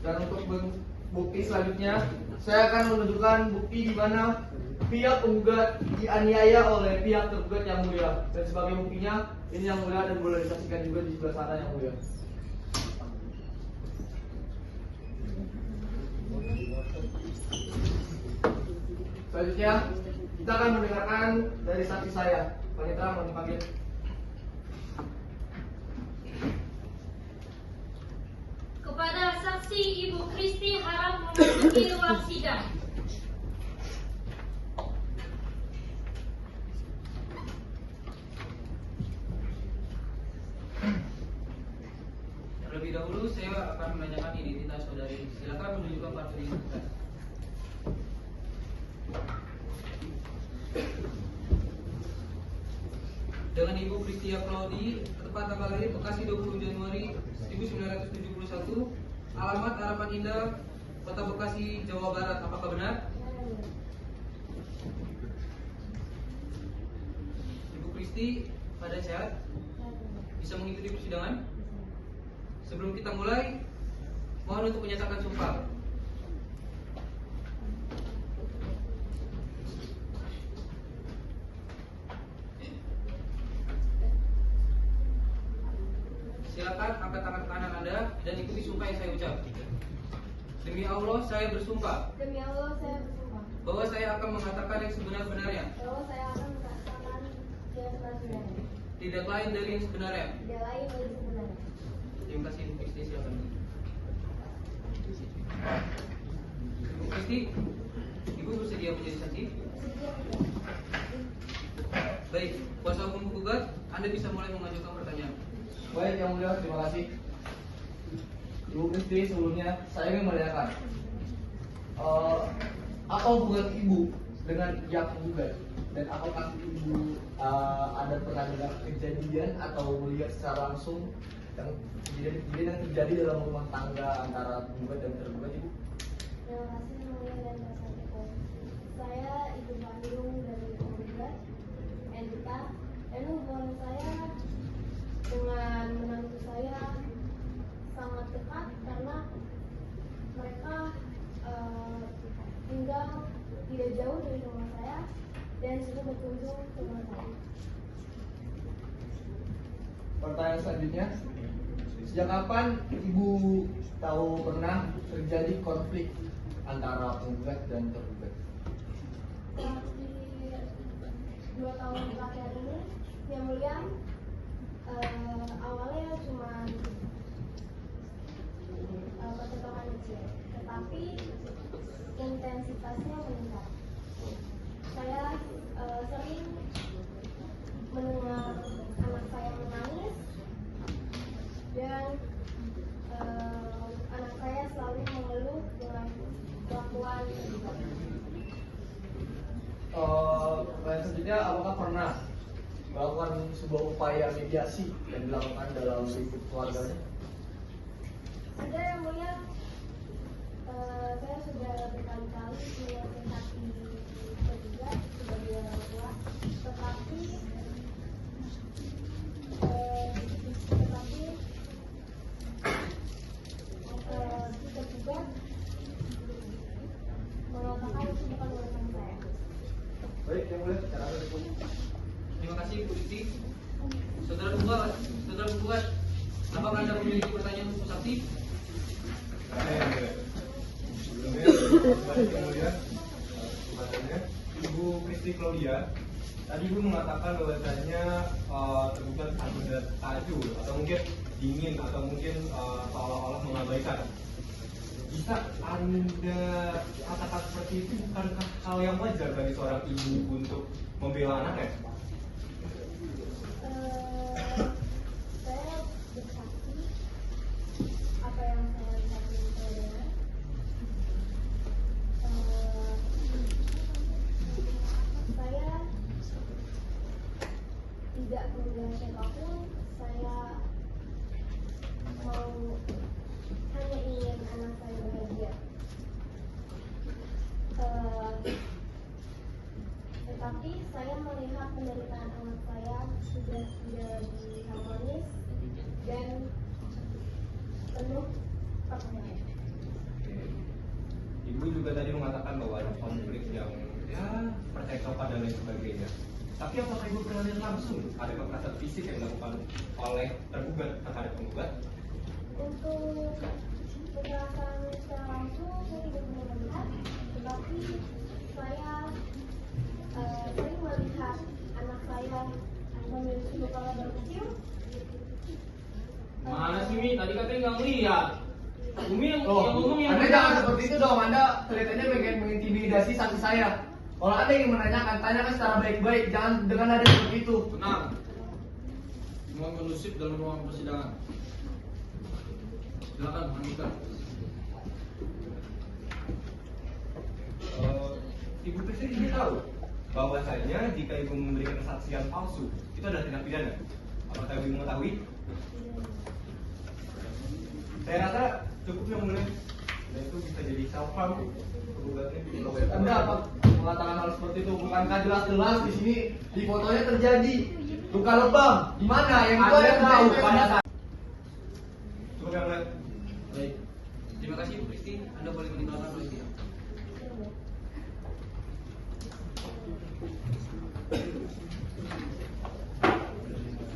Dan untuk bukti selanjutnya, saya akan menunjukkan bukti di mana pihak penggugat dianiaya oleh pihak tergugat yang mulia. Dan sebagai buktinya, ini yang mulia dan boleh disaksikan juga di sebelah sana yang mulia. Selanjutnya, kita akan mendengarkan dari saksi saya. Panitra mau dipanggil. Kepada saksi Ibu Kristi harap memasuki ruang sidang. Terlebih dahulu saya akan menanyakan identitas saudari. Silakan menunjukkan kartu identitas. Ibu Kristia Claudi, tempat tanggal lahir Bekasi 20 Januari 1971, alamat Harapan Indah, Kota Bekasi, Jawa Barat. Apakah benar? Ibu Kristi, pada sehat? Bisa mengikuti persidangan? Sebelum kita mulai, mohon untuk menyatakan sumpah. Silakan angkat tangan kanan Anda dan ikuti sumpah yang saya ucap. Demi Allah, saya bersumpah Demi Allah, saya bersumpah bahwa saya akan mengatakan yang sebenar-benarnya, bahwa saya akan mengatakan yang sebenarnya, tidak lain dari yang sebenarnya. tidak lain dari sebenarnya. Terima kasih Ibu Kristi, silakan. Ibu Kristi, Ibu bersedia menjadi saksi? Baik, kuasa hukum penggugat, Anda bisa mulai mengajukan pertanyaan. Baik, Yang Mulia, terima kasih. Ibu Kristi, sebelumnya saya ingin menanyakan apa hubungan Ibu dengan yang penggugat, dan apakah Ibu ada pernah dengar kejadian atau melihat secara langsung yang kejadian yang terjadi dalam rumah tangga antara penggugat dan tergugat, Ibu? Terima kasih Yang Mulia dan Kuasa Hukum. Saya ibu kandung dari penggugat, Endita, dan hubungan saya dengan menantu saya sangat dekat karena mereka tinggal tidak jauh dari rumah saya dan sering berkunjung ke rumah saya. Pertanyaan selanjutnya, sejak kapan Ibu tahu pernah terjadi konflik antara penggugat dan tergugat? Di 2 tahun terakhir ini, Yang Mulia, awalnya cuma percakapan kecil, tetapi intensitasnya meningkat. Saya sering mendengar anak saya menangis dan anak saya selalu mengeluh dengan kelakuan. Pertanyaan selanjutnya, apakah pernah melakukan sebuah upaya mediasi yang dilakukan dalam lingkup keluarganya? Ada Yang Mulia, saya sudah berkali-kali menasihati tergugat sebagai orang tua, tetapi tergugat mengatakan itu bukan urusan saya. Baik, Yang Mulia, secara hukum. Terima kasih Ibu Kristi. Saudara penggugat, apakah Anda memiliki pertanyaan untuk saksi? Sebelumnya, Yang Mulia, kesempatannya, Ibu Kristi Claudia, tadi Ibu mengatakan bahwasanya tergugat Anda takjub atau mungkin dingin atau mungkin seolah-olah mengabaikan. Bisa Anda katakan seperti itu, bukankah hal yang wajar bagi seorang ibu untuk membela anaknya? Saya bersaksi apa yang saya lihat dari saya. Saya tidak membela siapapun. Saya mau hanya ingin anak saya bahagia. Tetapi saya melihat penderitaan anak saya sudah tidak harmonis dan penuh pertanyaan. Ibu juga tadi mengatakan bahwa ada konflik yang percekcokan dan lain sebagainya. Tapi apakah Ibu pernah lihat langsung ada kekerasan fisik yang dilakukan oleh tergugat terhadap penggugat? Untuk kekerasan secara langsung saya tidak pernah melihat, tetapi saya sering melihat anak saya memiliki kepala berkecil. Mana sih Mi? Tadi katanya nggak ngeliat. Umi yang Oh, ngomong yang Anda benar. jangan seperti itu dong. Anda kelihatannya pengen mengintimidasi saksi saya. Kalau Anda ingin menanyakan, tanyakan secara baik-baik, jangan dengan nada seperti itu. Tenang. Semua kondusif dalam ruang persidangan. Silakan lanjutkan. Ibu Kristi ingin tahu bahwasanya jika ibu memberikan kesaksian palsu itu adalah tindak pidana. Apakah ibu mengetahui? Saya rasa cukup yang mulia, dan itu bisa jadi self harm. Anda apa mengatakan hal seperti itu? Bukankah jelas-jelas di sini di fotonya terjadi luka lebam? Di mana yang itu yang tahu pada saat? Cukup yang mulia. Baik. Terima kasih Bu Kristi. Anda boleh meninggalkan ruang sidang.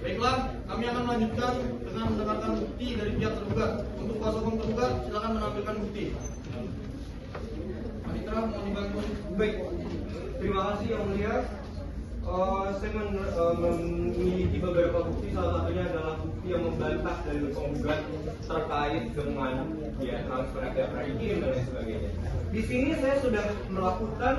Baiklah, kami akan melanjutkan dengan mendengarkan bukti dari pihak tergugat. Untuk kuasa hukum tergugat, silakan menampilkan bukti. Panitra, mohon dibantu. Baik, terima kasih yang mulia. Saya memiliki beberapa bukti, salah satunya adalah bukti yang membantah dari penggugat terkait dengan transfer yang pernah dikirim dan lain sebagainya. Di sini saya sudah melakukan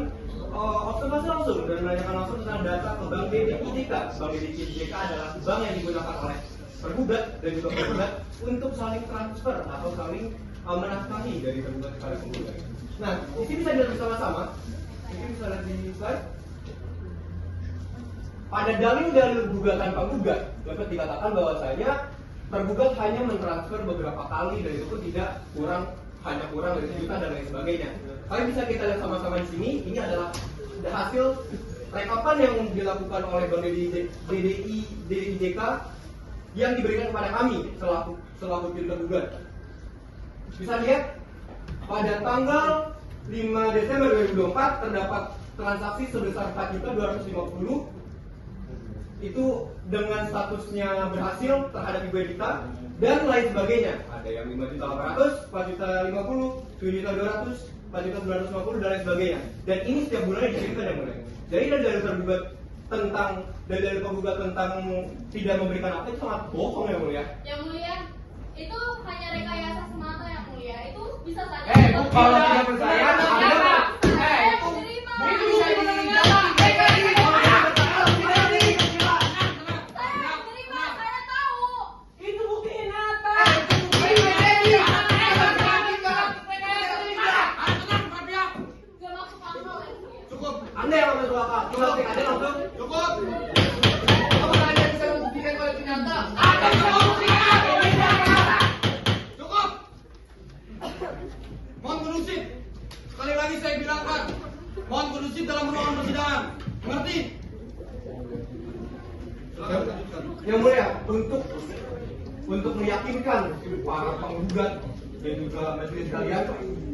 observasi langsung dan menanyakan langsung tentang data ke Bank BDIJK. Bank BDIJK adalah bank yang digunakan oleh tergugat dan juga penggugat untuk saling transfer atau saling menafkahi dari tergugat kepada penggugat. Nah, di sini bisa dilihat bersama-sama. Ini bisa lihat di slide. Pada dalil-dalil gugatan penggugat dapat dikatakan bahwasanya tergugat hanya mentransfer beberapa kali dan itu pun tidak kurang dari sejuta dan lain sebagainya. Kali bisa kita lihat sama-sama di sini, ini adalah hasil rekapan yang dilakukan oleh Bank BDIJK yang diberikan kepada kami selaku tim tergugat. Bisa lihat pada tanggal 5 Desember 2024 terdapat transaksi sebesar 4.250 itu dengan statusnya berhasil terhadap Ibu Edita dan lain sebagainya. Ada yang 5.800, 4.050, 7.200, 4.950 dan lain sebagainya. Dan ini setiap bulannya dikirimkan yang mulai. Jadi dari tergugat dari penggugat tentang tidak memberikan apa itu sangat bohong yang mulia. Yang mulia, itu hanya rekayasa semata yang mulia. Itu bisa saja. Kalau tidak percaya, Anda Itu bisa dijalan. Saya tahu. Itu bukti nyata. Gak maksud akal ya. Cukup, Anda yang masuk akal. Coba ada langsung. cukup. Apakah Anda bisa membuktikan kalau itu nyata? Cukup. Mohon kondusif. Sekali lagi saya bilangkan, mohon kondusif dalam ruangan persidangan. Mengerti? Silakan lanjutkan. Yang mulia, untuk meyakinkan para penggugat dan juga majelis kalian,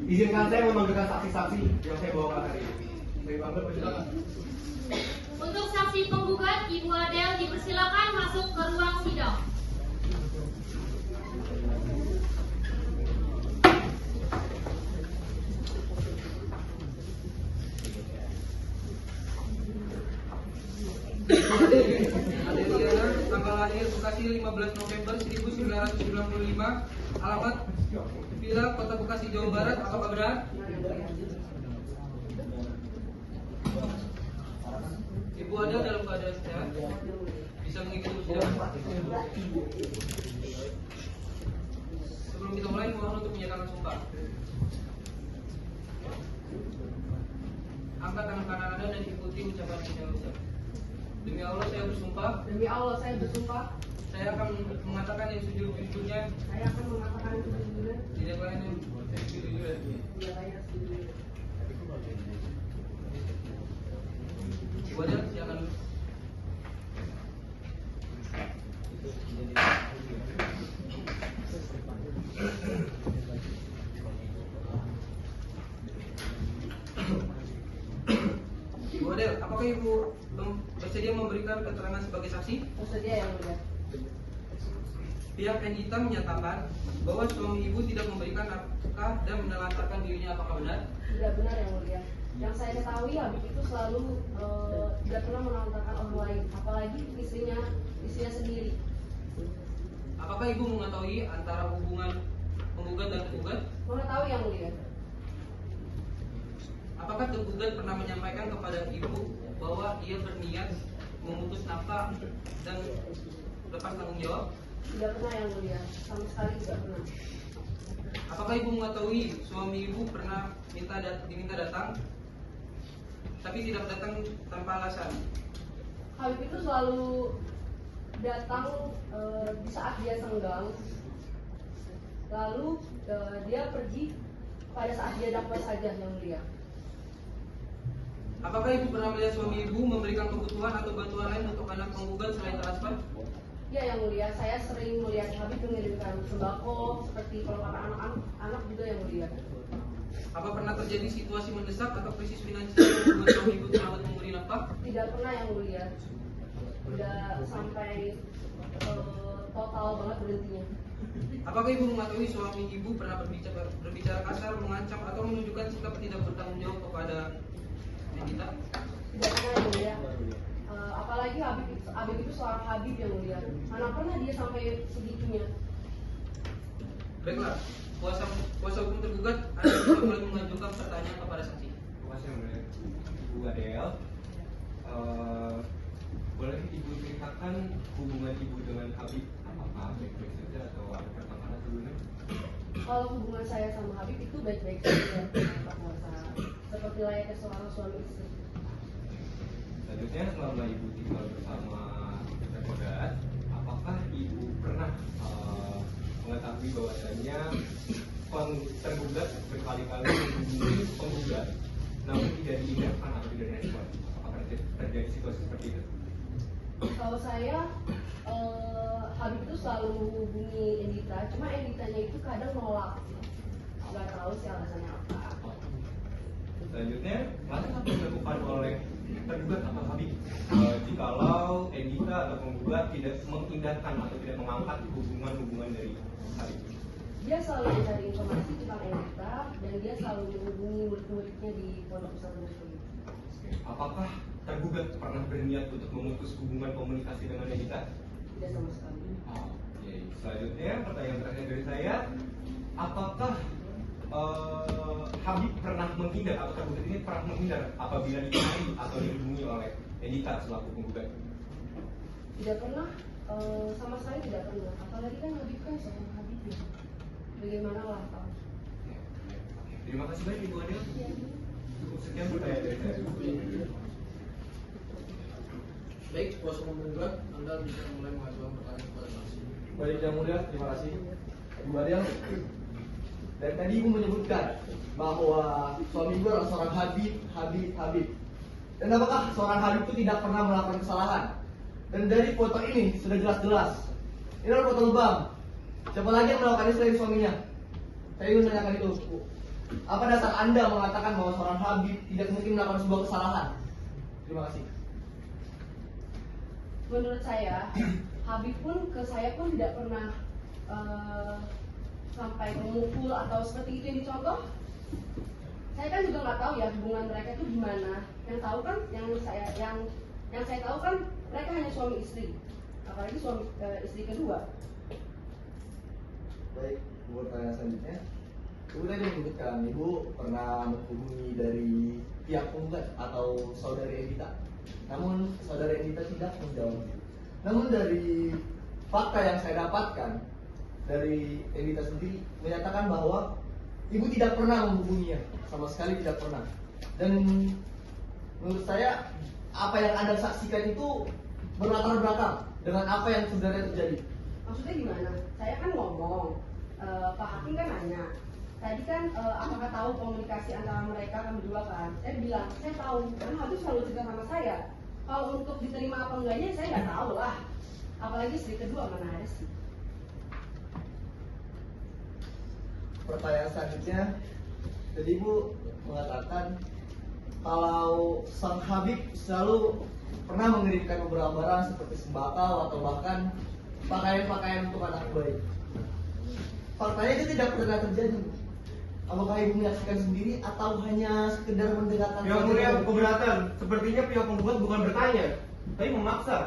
izinkan saya memanggilkan saksi-saksi yang saya bawakan hari ini. Saya panggil, persilakan. Untuk saksi penggugat, Ibu Adel dipersilakan masuk ke ruang sidang. Adeliana, tanggal lahir Bekasi 15 November 1995, alamat Villa Kota Bekasi, Jawa Barat. Apakah benar? Ibu Adel dalam keadaan sehat, bisa mengikuti sidang. Sebelum kita mulai, mohon untuk menyatakan sumpah. Angkat tangan kanan Anda dan ikuti ucapan yang saya ucap. Demi Allah saya bersumpah. Demi Allah saya bersumpah, Saya akan mengatakan yang sejujur-jujurnya. saya akan mengatakan itu sejujurnya, Tidak lain yang sejujurnya. tidak layak sejujurnya. Ibu Adel, silakan. Ibu Adel, apakah Ibu bersedia memberikan keterangan sebagai saksi? Bersedia yang mulia. Pihak Endita menyatakan bahwa suami Ibu tidak memberikan nafkah dan menelantarkan dirinya. Apakah benar? Tidak benar yang mulia. Yang saya ketahui Habib itu selalu tidak pernah menelantarkan orang lain, apalagi istrinya sendiri. Apakah Ibu mengetahui antara hubungan penggugat dan tergugat? Mengetahui yang mulia. Apakah tergugat pernah menyampaikan kepada Ibu bahwa ia berniat memutus nafkah dan lepas tanggung jawab? Tidak pernah yang mulia, sama sekali tidak pernah. Apakah Ibu mengetahui suami Ibu pernah diminta datang? tapi tidak datang tanpa alasan. Habib itu selalu datang di saat dia senggang, lalu dia pergi pada saat dia dapat saja, yang mulia. Apakah ibu pernah melihat suami ibu memberikan kebutuhan atau bantuan lain untuk anak penggugat selain transfer? Ya, yang mulia, saya sering melihat Habib mengirimkan sembako seperti perlengkapan anak-anak juga, yang mulia. Apa pernah terjadi situasi mendesak atau krisis finansial yang membuat suami ibu terlambat memberi nafkah? Tidak pernah, yang mulia. Udah sampai total banget berhentinya. Apakah ibu mengetahui suami ibu pernah berbicara kasar, mengancam atau menunjukkan sikap tidak bertanggung jawab kepada Nindita? Tidak pernah, yang mulia. Apalagi Habib itu seorang Habib, yang mulia. Mana pernah dia sampai segitunya. Baiklah, kuasa hukum tergugat, Anda sudah boleh mengajukan pertanyaan kepada saksi. Terima kasih Bu Adel. Boleh Ibu ceritakan hubungan Ibu dengan Habib? Apakah baik-baik saja atau ada pertentangan sebelumnya? Kalau hubungan saya sama Habib itu baik-baik saja, Pak Kuasa. Seperti layaknya seorang suami istri. Selanjutnya, selama Ibu tinggal bersama tergugat, apakah Ibu pernah mengetahui bahwasannya tergugat berkali-kali menghubungi penggugat, namun tidak diingatkan atau tidak direspon? Apakah terjadi situasi seperti itu? Kalau saya, Habib itu selalu menghubungi Endita, cuma Enditanya itu kadang nolak. Nggak tahu sih alasannya apa. Selanjutnya, langkah apa yang dilakukan oleh tergugat atau Habib jikalau Endita atau penggugat tidak mengindahkan atau tidak mengangkat hubungan dari Habib? Dia selalu mencari informasi tentang Endita dan dia selalu menghubungi murid-muridnya di pondok pesantren itu. Apakah tergugat pernah berniat untuk memutus hubungan komunikasi dengan Endita? Tidak sama sekali. Oke. Selanjutnya, pertanyaan terakhir dari saya, apakah Habib pernah menghindar atau tergugat ini pernah menghindar apabila dicari atau dihubungi oleh Endita selaku penggugat? Tidak pernah, sama sekali tidak pernah. Apalagi kan Habib kan seorang Habib ya. Bagaimana lah tahu? Terima kasih banyak Ibu Adel. Cukup sekian pertanyaan dari saya. Baik, kuasa hukum penggugat, Anda bisa mulai mengajukan pertanyaan kepada saksi. Baik, yang mulia, terima kasih. Ibu Adel, dari tadi Ibu menyebutkan bahwa suami Ibu adalah seorang Habib. Dan apakah seorang Habib itu tidak pernah melakukan kesalahan? Dan dari foto ini sudah jelas-jelas. Ini adalah foto lubang. Siapa lagi yang melakukan ini selain suaminya? Saya ingin menanyakan itu, Bu. Apa dasar Anda mengatakan bahwa seorang Habib tidak mungkin melakukan sebuah kesalahan? Terima kasih. Menurut saya, Habib pun ke saya pun tidak pernah sampai memukul atau seperti itu yang dicontoh. Saya kan juga nggak tahu ya hubungan mereka itu gimana. Yang tahu kan, yang saya tahu kan mereka hanya suami istri, apalagi suami istri kedua. Baik, pertanyaan selanjutnya. Ibu tadi menyebutkan Ibu pernah menghubungi dari pihak penggugat atau saudari Endita. Namun saudari Endita tidak menjawab. Namun dari fakta yang saya dapatkan dari Endita sendiri menyatakan bahwa Ibu tidak pernah menghubunginya, sama sekali tidak pernah. Dan menurut saya apa yang Anda saksikan itu berlatar belakang dengan apa yang sebenarnya terjadi. Maksudnya gimana? Saya kan ngomong, Pak Hakim kan nanya. Tadi kan apakah tahu komunikasi antara mereka kan berdua kan? Saya bilang, saya tahu, karena Habib selalu cerita sama saya. Kalau untuk diterima apa enggaknya saya nggak tahu lah. Apalagi istri kedua mana ada sih. Pertanyaan selanjutnya, jadi Ibu mengatakan kalau sang Habib selalu pernah mengirimkan beberapa barang seperti sembako atau bahkan pakaian-pakaian untuk anak bayi. Faktanya itu tidak pernah terjadi. Apakah Ibu menyaksikan sendiri atau hanya sekedar mendengarkan? Yang mulia keberatan, sepertinya pihak penggugat bukan bertanya, tapi memaksa.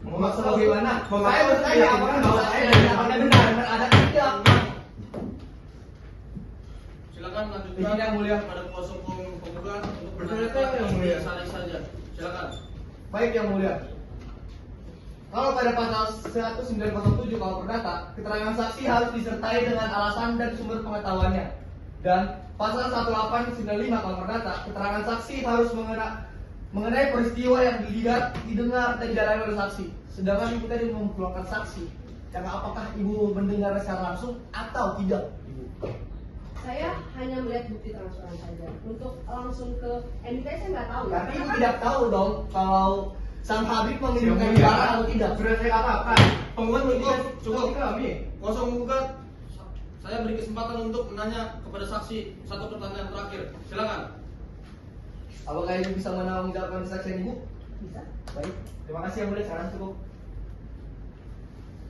Memaksa bagaimana? Saya bertanya apakah bahwa saya dan benar ada tidak? Silakan lanjutkan. Yang mulia. Pada kuasa hukum penggugat untuk Bertanya yang mulia. saling saja. Silakan. Baik yang mulia. Kalau pada pasal 1907 kalau perdata, keterangan saksi harus disertai dengan alasan dan sumber pengetahuannya. Dan pasal 1895 KUHP Perdata, keterangan saksi harus mengenai peristiwa yang didengar dan dialami oleh saksi. Sedangkan ibu tadi memperlukan saksi. Karena apakah ibu mendengar secara langsung atau tidak, ibu? Saya hanya melihat bukti transferan saja. Untuk langsung ke NIT saya nggak tahu. Tapi ibu tidak tahu dong kalau sang Habib mengirimkan barang atau tidak. Sudah saya katakan, Penggugat cukup. kami. Kuasa menggugat, saya beri kesempatan untuk menanya kepada saksi satu pertanyaan terakhir. Silakan. Apakah ibu bisa menanggapi kesaksian ibu? Bisa. Baik, terima kasih yang mulia. Sekarang cukup.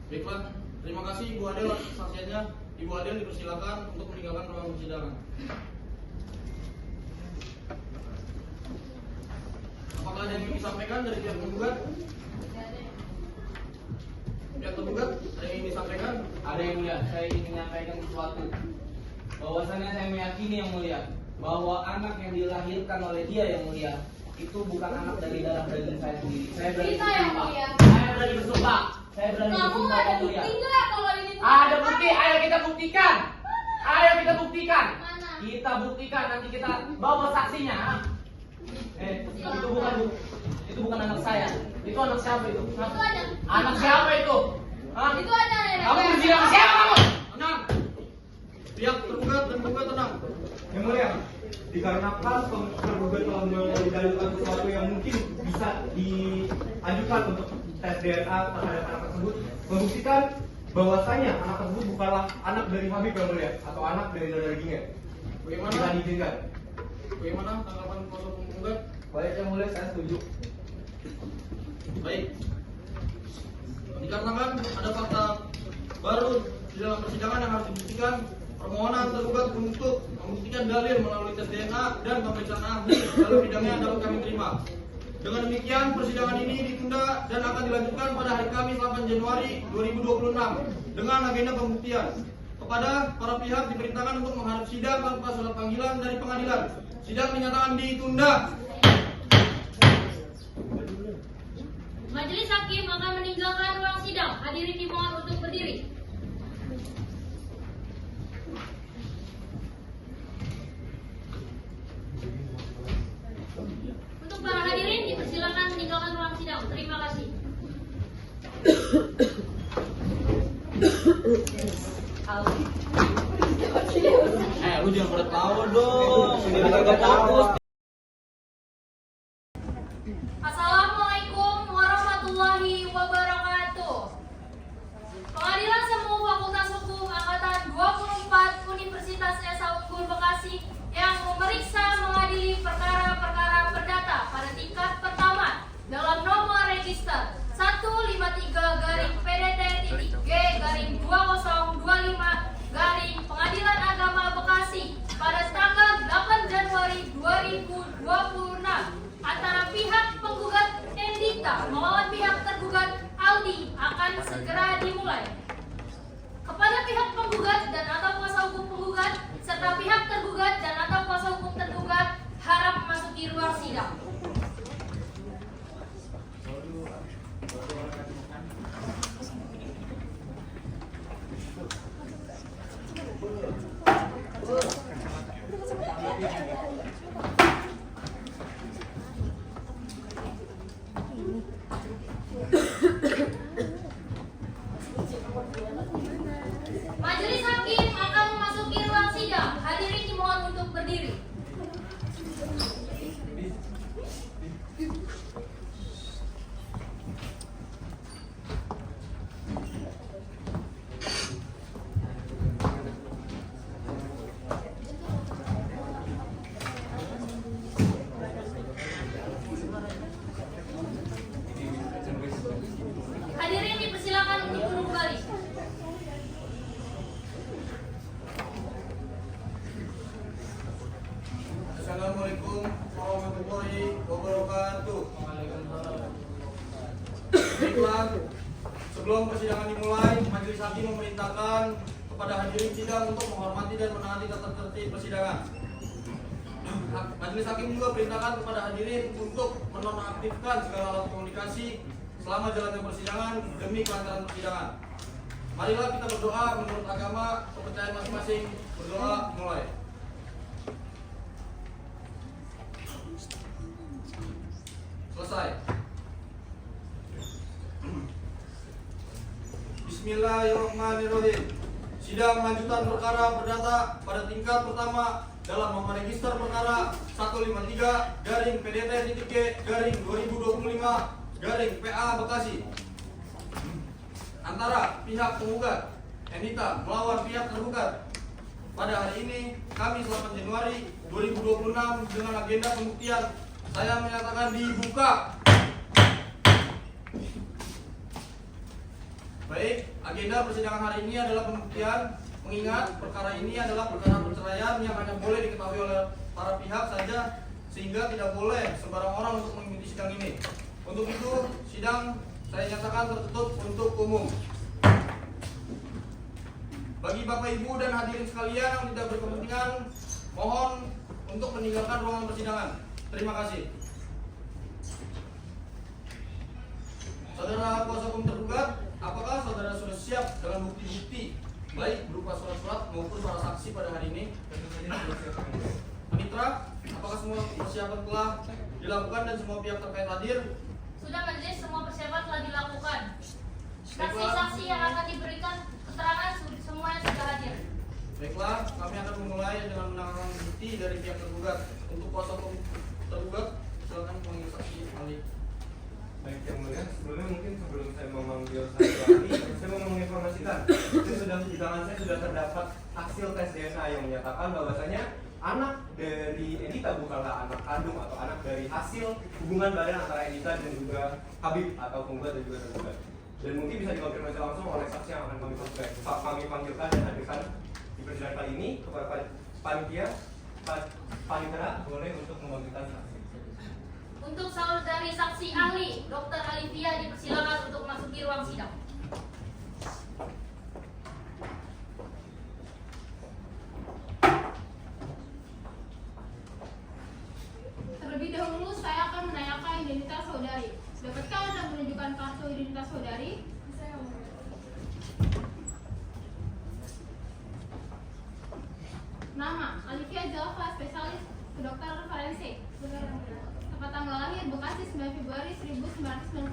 Baiklah, terima kasih Ibu Adel atas kesaksiannya. Ibu Adel dipersilakan untuk meninggalkan ruang persidangan. Apakah ada yang ingin disampaikan dari pihak penggugat? Pihak tergugat ada yang ingin disampaikan? Ada yang mulia, saya ingin menyampaikan sesuatu. Bahwasannya saya meyakini yang mulia bahwa anak yang dilahirkan oleh dia yang mulia itu bukan anak dari darah daging saya sendiri. Saya berani Kita yang bersumpah. mulia. Saya berani bersumpah. Saya berani Kamu bersumpah ada yang mulia. bukti nggak kalau ini bukan Ada anak? bukti, ayo kita buktikan. Ayo kita buktikan. Mana? Kita buktikan, nanti kita bawa saksinya. Itu bukan anak saya. Itu anak siapa itu? Hah? Itu anak. Anak siapa itu? Hah? Itu anak ya. Kamu berzina sama siapa kamu? Tenang. Pihak tergugat dan penggugat tenang. Yang mulia, dikarenakan tergugat telah mendalilkan sesuatu yang mungkin bisa diajukan untuk tes DNA terhadap anak tersebut, membuktikan bahwasanya anak tersebut bukanlah anak dari Habib yang mulia atau anak dari darah dagingnya. Bagaimana? Bisa diizinkan. Bagaimana tanggapan kuasa penggugat? Baik yang mulia, saya setuju. Baik. Dikarenakan ada fakta baru di dalam persidangan yang harus dibuktikan, permohonan tergugat untuk membuktikan dalil melalui tes DNA dan pemeriksaan ahli dalam bidangnya dapat kami terima. Dengan demikian persidangan ini ditunda dan akan dilanjutkan pada hari Kamis 8 Januari 2026 dengan agenda pembuktian. Kepada para pihak diperintahkan untuk menghadap sidang tanpa surat panggilan dari pengadilan. Sidang dinyatakan ditunda. Majelis hakim akan meninggalkan ruang sidang. Hadirin dimohon untuk berdiri. Untuk para hadirin dipersilakan meninggalkan ruang sidang. Terima kasih. Lu jangan pada tahu dong. Ini kagak tahu. Assalamualaikum warahmatullahi wabarakatuh. Pengadilan Semu Fakultas Hukum Angkatan 24 Universitas Esa Unggul Bekasi yang memeriksa mengadili perkara-perkara perdata pada tingkat pertama dalam nomor register 153-PDT-G-2025 Pengadilan Agama Bekasi pada tanggal 8 Januari 2026 antara pihak penggugat Endita melawan pihak tergugat Aldi akan segera dimulai. Kepada pihak penggugat dan atau kuasa hukum penggugat serta pihak tergugat dan atau kuasa hukum tergugat harap memasuki ruang sidang. Majelis hakim akan memasuki ruang sidang. Hadirin dimohon untuk berdiri. Hadirin dipersilakan untuk duduk kembali. Assalamualaikum warahmatullahi wabarakatuh. Baiklah, sebelum persidangan dimulai, majelis hakim memerintahkan kepada hadirin sidang untuk menghormati dan menaati tata tertib persidangan. Majelis hakim juga perintahkan kepada hadirin untuk menonaktifkan segala alat komunikasi selama jalannya persidangan demi kelancaran persidangan. Marilah kita berdoa menurut agama kepercayaan masing-masing. Berdoa mulai. Bismillahirrahmanirrahim. Sidang lanjutan perkara perdata pada tingkat pertama dalam nomor register perkara 153-PDT-G-2025-PA Bekasi antara pihak penggugat Endita melawan pihak tergugat. Pada hari ini, Kamis 8 Januari 2026 dengan agenda pembuktian saya menyatakan dibuka. Baik, agenda persidangan hari ini adalah pembuktian. Mengingat perkara ini adalah perkara perceraian yang hanya boleh diketahui oleh para pihak saja, sehingga tidak boleh sembarang orang untuk mengikuti sidang ini. Untuk itu, sidang saya nyatakan tertutup untuk umum. Bagi Bapak Ibu dan hadirin sekalian yang tidak berkepentingan, mohon untuk meninggalkan ruangan persidangan. Terima kasih. Saudara kuasa hukum tergugat, apakah saudara sudah siap dengan bukti-bukti baik berupa surat-surat maupun para saksi pada hari ini? Panitra, apakah semua persiapan telah dilakukan dan semua pihak terkait hadir? Sudah majelis, semua persiapan telah dilakukan. Saksi-saksi yang akan diberikan keterangan semuanya sudah hadir. Baiklah, kami akan memulai dengan menanyakan bukti dari pihak tergugat. Untuk kuasa hukum tergugat, silakan memanggil saksi ahli. Baik yang mulia, sebelumnya mungkin sebelum saya memanggil saksi ahli, saya mau menginformasikan. Itu sudah di tangan saya sudah terdapat hasil tes DNA yang menyatakan bahwasanya anak dari Endita bukanlah anak kandung atau anak dari hasil hubungan badan antara Endita dan juga Habib atau penggugat dan juga tergugat. Dan mungkin bisa dikonfirmasi langsung oleh saksi yang akan kami panggilkan dan hadirkan di persidangan kali ini kepada panitia boleh untuk memanggilkan saksi. Untuk saudari saksi ahli, Dr. Alivia dipersilakan untuk memasuki ruang sidang. Terlebih dahulu saya akan menanyakan identitas saudari. Dapatkah Anda menunjukkan kartu identitas saudari? Nama, Alivia Jalfa, spesialis kedokteran forensik. Tempat tanggal lahir Bekasi 9 Februari 1996.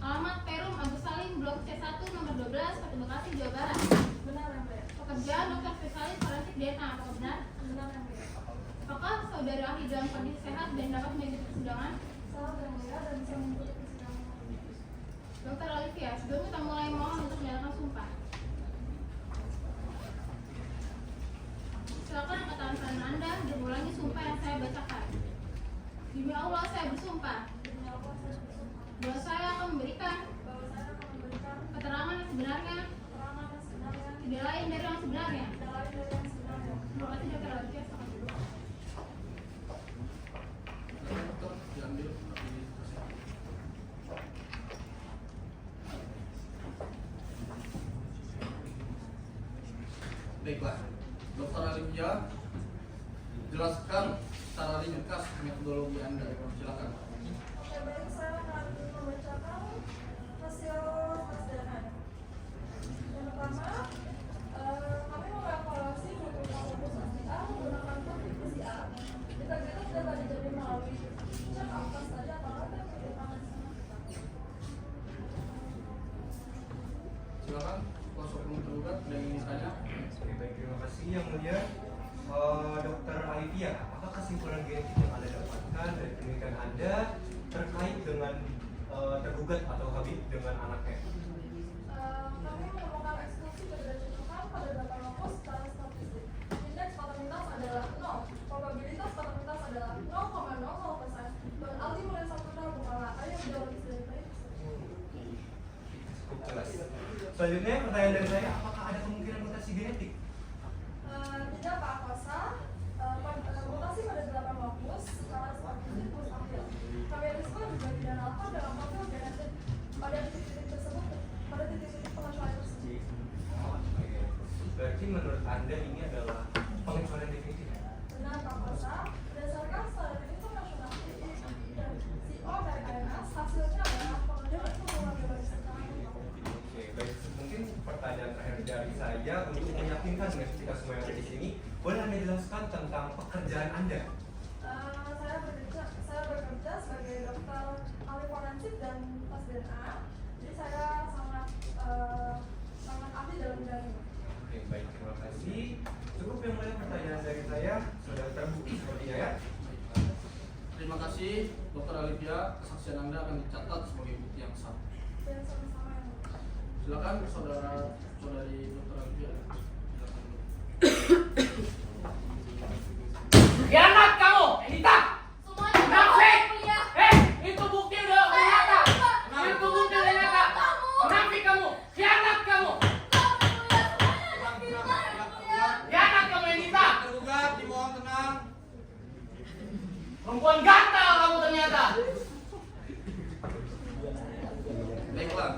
Alamat Perum Agus Salim, Blok C1 nomor 12, Kota Bekasi, Jawa Barat. Pekerjaan dokter spesialis forensik DNA, apakah benar? Apakah saudara ahli dalam kondisi sehat dan dapat mengikuti persidangan? Dokter Alivia, sebelum kita mulai mohon untuk menyatakan sumpah. Silakan angkat tangan Anda dan ulangi sumpah yang saya bacakan. Demi Allah saya bersumpah bahwa saya akan memberikan keterangan yang sebenarnya, tidak lain dari yang sebenarnya. Terima kasih Dokter Alivia. Baiklah, Dr. Alivia, jelaskan secara ringkas metodologi Anda. Silakan. Baik, saya akan membacakan hasil tes DNA. Yang pertama, kami mengevaluasi mutu kampus A menggunakan kode PCR. Ditargetkan dapat dijadi melalui cek apa saja apakah ada pertimbangan sama kita. Silakan, kuasa hukum tergugat yang ingin ditanya. Baik, terima kasih yang mulia. Dokter Alivia, apa kesimpulan genetik yang Anda dapatkan dari penelitian Anda terkait dengan tergugat atau Habib dengan anaknya? Kami menemukan eksklusi berbeda cocokan pada data lokus secara statistik. Indeks paternitas adalah 0, probabilitas paternitas adalah 0,00%, dan Aldi Mulyan Saputra bukanlah ayah biologis dari bayi. Jelas. Selanjutnya pertanyaan dari saya, apakah ada kemungkinan mutasi genetik? Tidak Pak Kosa, mutasi pada 8 lokus secara statistik mustahil. Kamerisme juga tidak alfa dalam profil genetik pada titik-titik tersebut, pada titik-titik pengecualian tersebut. Berarti menurut Anda ini adalah pengecualian definitif? Benar Pak Kosa, berdasarkan standar internasional dan CO dari ANS, hasilnya adalah pengecualian hubungan biologis secara Oke, baik. Mungkin pertanyaan terakhir dari saya untuk meyakinkan kita semua yang ada di sini, boleh Anda jelaskan tentang pekerjaan Anda? Saya bekerja sebagai dokter ahli forensik dan tes DNA. Jadi saya sangat sangat ahli dalam bidangnya. Oke, baik, terima kasih. Cukup yang mulia pertanyaan dari saya, sudah terbukti sepertinya ya. Terima kasih, Dr. Alivia. Kesaksian Anda akan dicatat sebagai bukti yang sah. Dan sama-sama yang mulia. Silakan saudari Dr. Alivia. Silakan. Khianat kamu, Enita! Semuanya Munafik! mulia. Itu bukti udah nyata! Itu bukti udah nyata! Munafik kamu! Khianat kamu! Khianat kamu, Enita! Tergugat dimohon tenang. Perempuan gatal kamu ternyata! Baiklah,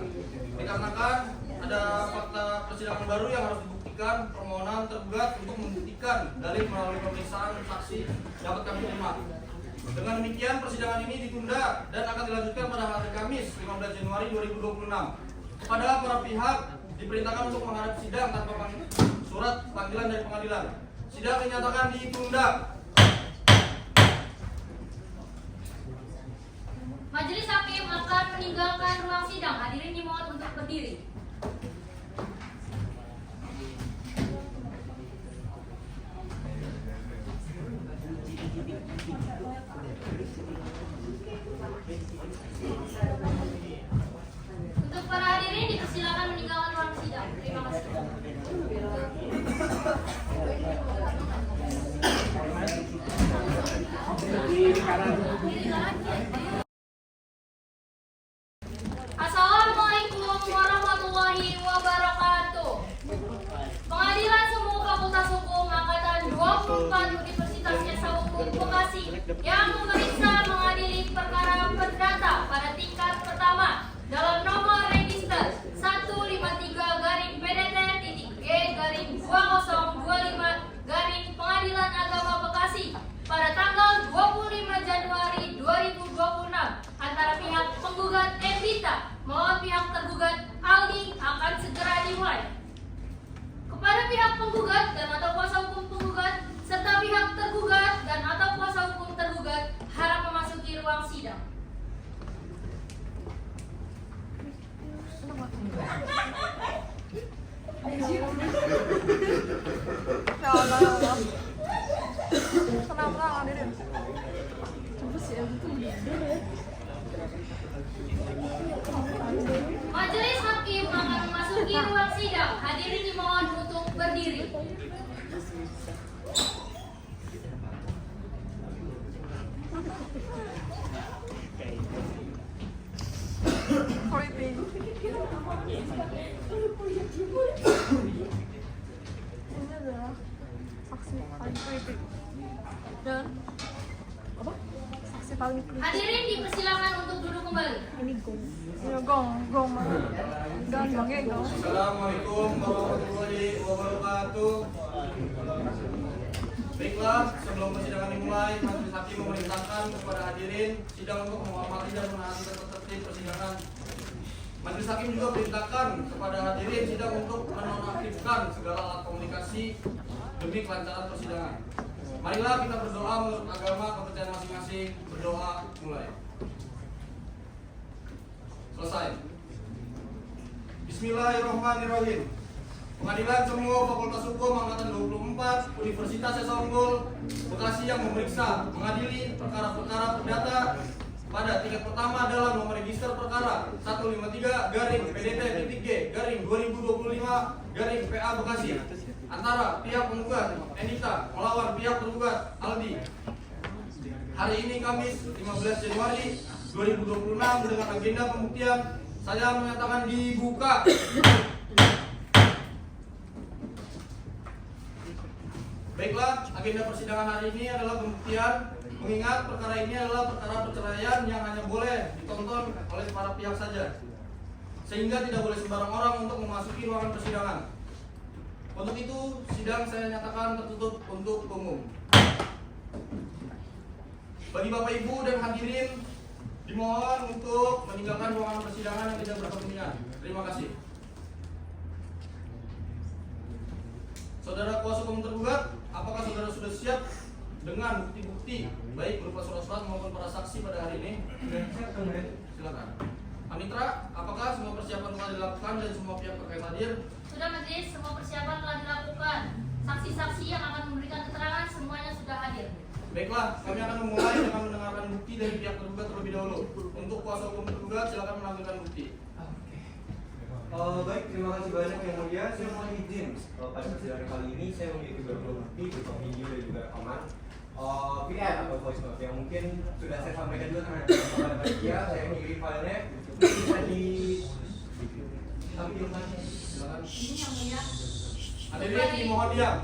dikarenakan ada fakta persidangan baru yang harus dibuktikan, permohonan tergugat untuk membuktikan dalil melalui pemeriksaan saksi dapat kami terima. Dengan demikian persidangan ini ditunda dan akan dilanjutkan pada hari Kamis 15 Januari 2026. Kepada para pihak diperintahkan untuk menghadap sidang tanpa surat panggilan dari pengadilan. Sidang dinyatakan ditunda. Majelis hakim akan meninggalkan ruang sidang. Hadirin dimohon untuk berdiri. Untuk para hadirin dipersilakan meninggalkan ruang sidang. Terima kasih. Assalamualaikum warahmatullahi wabarakatuh. Pengadilan Semu Fakultas Hukum Angkatan 24 Universitas Jasa Hukum Bekasi yang memeriksa mengadili perkara perdata pada tingkat pertama dalam nomor register 153-PDT-G-2025 Pengadilan Agama Bekasi pada tanggal 25 Januari 2026 antara pihak penggugat Endita melawan pihak tergugat Aldi akan segera dimulai. Kepada pihak penggugat dan atau kuasa hukum penggugat serta pihak tergugat dan atau kuasa hukum tergugat harap memasuki ruang sidang. Majelis hakim akan memasuki ruang sidang. Hadirin dimohon untuk berdiri. Hadirin dipersilakan untuk duduk kembali. Assalamualaikum warahmatullahi wabarakatuh. Baiklah, sebelum persidangan dimulai, majelis hakim memerintahkan kepada hadirin sidang untuk menghormati dan menaati tata tertib persidangan. Majelis hakim juga perintahkan kepada hadirin sidang untuk menonaktifkan segala alat komunikasi demi kelancaran persidangan. Marilah kita berdoa menurut agama kepercayaan masing-masing. Berdoa mulai. Selesai. Bismillahirrahmanirrahim. Pengadilan Semua Fakultas Hukum Angkatan 24 Universitas Jasa Unggul Bekasi yang memeriksa mengadili perkara-perkara perdata pada tingkat pertama dalam nomor register perkara 153-PDT-G-2025-PA Bekasi antara pihak penggugat Endita melawan pihak tergugat Aldi. Hari ini Kamis 15 Januari 2026 dengan agenda pembuktian saya menyatakan dibuka. Baiklah, agenda persidangan hari ini adalah pembuktian. Mengingat perkara ini adalah perkara perceraian yang hanya boleh ditonton oleh para pihak saja, sehingga tidak boleh sembarang orang untuk memasuki ruangan persidangan. Untuk itu, sidang saya nyatakan tertutup untuk umum. Bagi Bapak Ibu dan hadirin, dimohon untuk meninggalkan ruangan persidangan yang tidak berkepentingan. Terima kasih. Saudara kuasa hukum tergugat, apakah saudara sudah siap dengan bukti-bukti baik berupa surat-surat maupun para saksi pada hari ini? Silakan. Anitra, apakah semua persiapan telah dilakukan dan semua pihak terkait hadir? Sudah majelis, semua persiapan telah dilakukan. Saksi-saksi yang akan memberikan keterangan semuanya sudah hadir. Baiklah, kami akan memulai dengan mendengarkan bukti dari pihak tergugat terlebih dahulu. Untuk kuasa hukum tergugat, silakan menampilkan bukti. Baik, terima kasih banyak yang mulia. Saya mohon izin pada persidangan kali ini saya memiliki beberapa bukti berupa video dan juga rekaman VR atau voice note yang mungkin sudah saya sampaikan juga kepada panitia. Saya mengirim filenya bisa ditampilkan. Silakan. Ini yang mulia. Hadirin dimohon diam.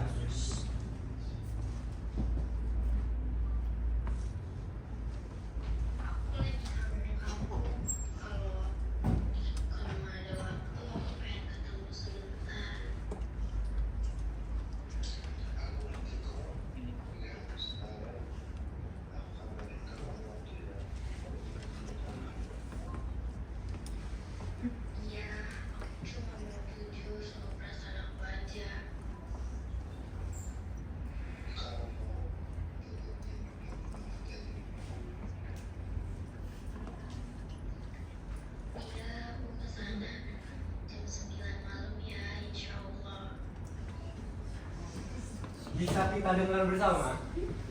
Bisa kita dengar bersama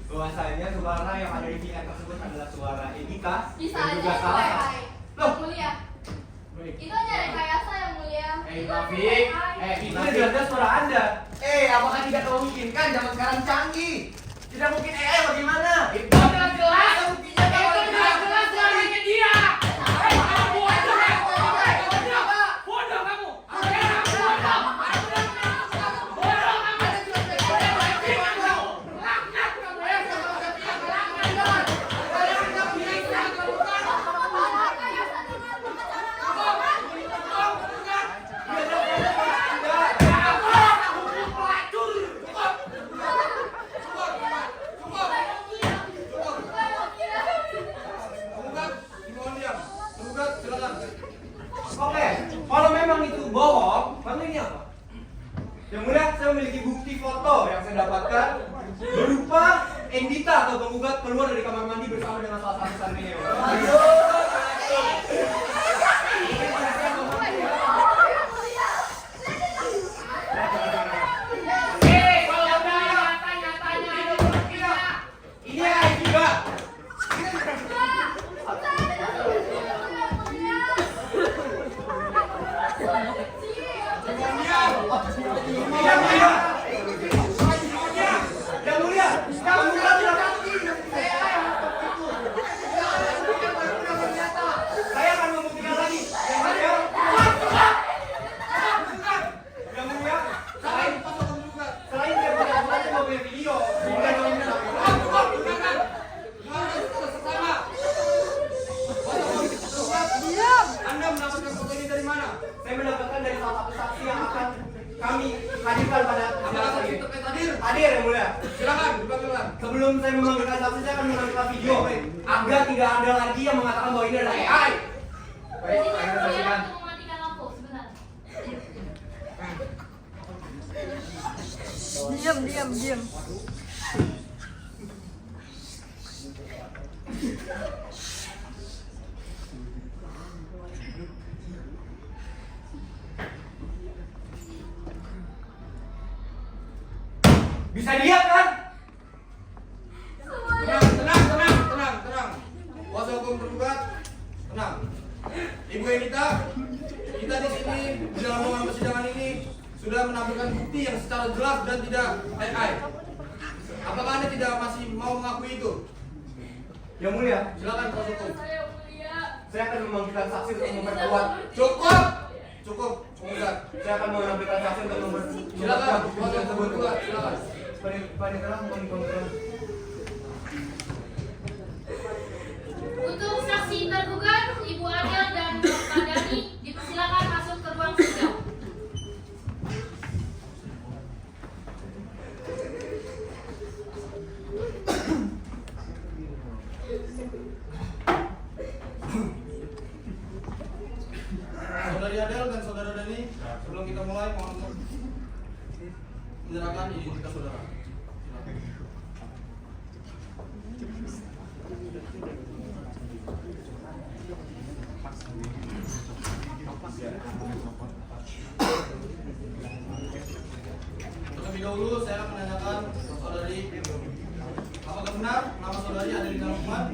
bahwasanya suara yang ada di VR tersebut adalah suara Edita Bisa dan aja juga itu Salsa. AI. Loh, Yang mulia. baik. Itu hanya rekayasa yang mulia. Itu hanya Taufik, AI. itu jelas suara Anda. Apakah tidak memungkinkan zaman sekarang canggih? Tidak mungkin AI bagaimana? Itu jelas-jelas. Buktinya itu jelas-jelas suaranya dia. Bodoh kamu. Tergugat, dimohon diam. Tergugat, silakan. Oke, kalau memang itu bohong, lalu ini apa? Yang mulia, saya memiliki bukti foto yang saya dapatkan berupa Endita atau penggugat keluar dari kamar mandi bersama dengan salah satu santrinya. Ini AI juga. Yang mulia, yang mulia, kamu tidak saya akan membuktikan lagi. Yang mulia, yang mulia, selain dia punya foto mobil video, bukan Anda mendapatkan foto ini dari mana? saya mendapatkan dari salah satu saksi yang akan kami hadirkan pada Apakah acara saksi ini. terkait hadir? Hadir yang mulia. Silakan, dipanggilkan. Sebelum saya memanggilkan saksi, saya akan menampilkan video agar tidak ada lagi yang mengatakan bahwa ini adalah AI. Presiden mulia untuk mematikan lampu sebentar. Diam. Bisa diam kan? Tenang. Kuasa hukum tergugat, tenang. Ibu Enita, kita di sini di dalam ruangan persidangan ini sudah menampilkan bukti yang secara jelas dan tidak AI. Apakah Anda tidak masih mau mengakui itu? Yang mulia, Silakan kuasa hukum. Saya mulia. saya akan memanggilkan saksi untuk memperkuat. Cukup, penggugat. Saya akan menampilkan saksi untuk Silakan, kuasa hukum tergugat, silakan. Untuk saksi tergugat, Ibu Adel dan Pak Dani dipersilakan masuk ke ruang sidang. Saudari Adel dan Saudara Dani, sebelum kita mulai mohon untuk menyerahkan identitas saudara. Silakan. benar nama saudari Adelina Lukman.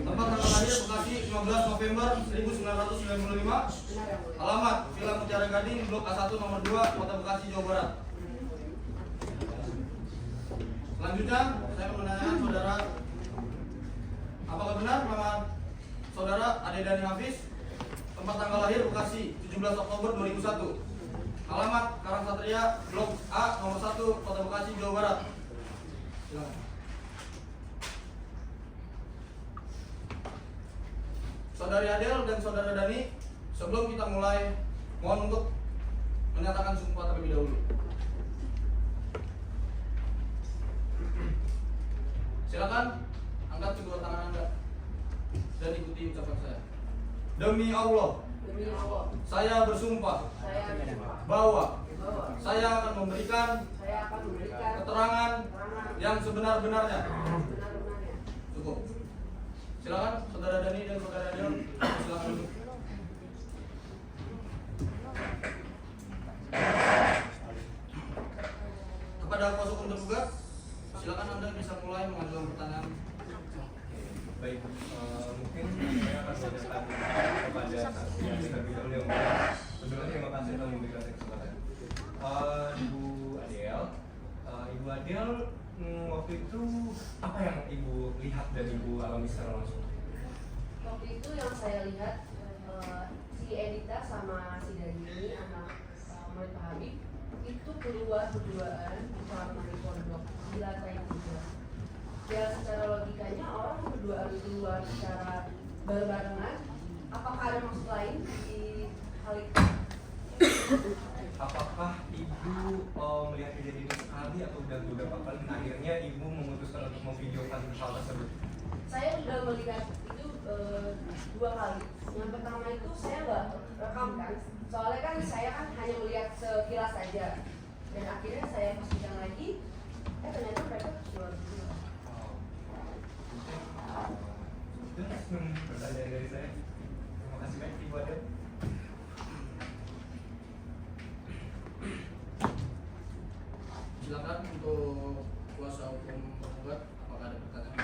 Tempat tanggal lahir Bekasi 15 November 1995. Alamat Villa Mutiara Gading, Blok A1 nomor 2, Kota Bekasi, Jawa Barat. Selanjutnya saya menanyakan saudara, apakah benar nama saudara Adedani Hafiz? Tempat tanggal lahir Bekasi 17 Oktober 2001. Alamat Karang Satria, Blok A nomor 1, Kota Bekasi, Jawa Barat. Silakan. Saudari Adel dan saudara Dani, sebelum kita mulai, mohon untuk menyatakan sumpah terlebih dahulu. Silakan angkat kedua tangan Anda dan ikuti ucapan saya. Demi Allah, saya bersumpah bahwa saya akan memberikan keterangan yang sebenar-benarnya. Cukup. Silakan saudara Dani dan saudara Adel, silakan duduk. Kepada kuasa hukum tergugat, silakan Anda bisa mulai mengajukan pertanyaan. Baik, mungkin saya akan menanyakan kepada saksi yang terlebih dahulu yang mulia. Sebelumnya terima kasih telah memberikan kesempatan. Ibu Adel, waktu itu apa yang Ibu lihat dan Ibu alami secara langsung? Waktu itu yang saya lihat si Edita sama si Dani anak murid Pak Habib itu keluar berduaan di kamar mandi pondok di lantai 3. Ya secara logikanya orang berduaan keluar secara barengan, apakah ada maksud lain di hal itu? Apakah Ibu melihat kejadian itu sekali atau udah beberapa kali dan akhirnya Ibu memutuskan untuk memvideokan hal tersebut? Saya sudah melihat itu 2 kali. Yang pertama itu saya nggak rekam kan, soalnya kan saya kan hanya melihat sekilas saja. Dan akhirnya saya pastikan lagi, ternyata mereka keluar. Itu pertanyaan dari saya. Terima kasih banyak Ibu Adel. Silakan untuk kuasa hukum tergugat, apakah ada pertanyaan?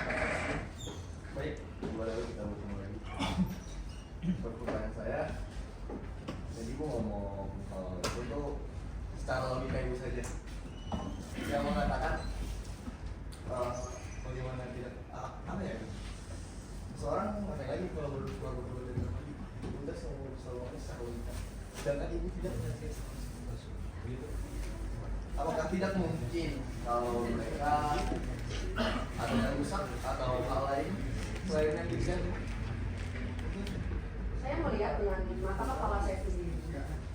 Baik, boleh kita bertemu lagi. Pertanyaan saya, jadi Ibu ngomong itu tuh secara logika Ibu saja yang mengatakan bagaimana tidak apa ya? Seorang ngapain lagi kalau berdua dari lagi Bunda selalu secara logika, sedangkan Ibu tidak melihat begitu. Apakah tidak mungkin kalau mereka ada yang rusak atau hal lain selain yang demikian? Saya melihat dengan mata kepala saya sendiri.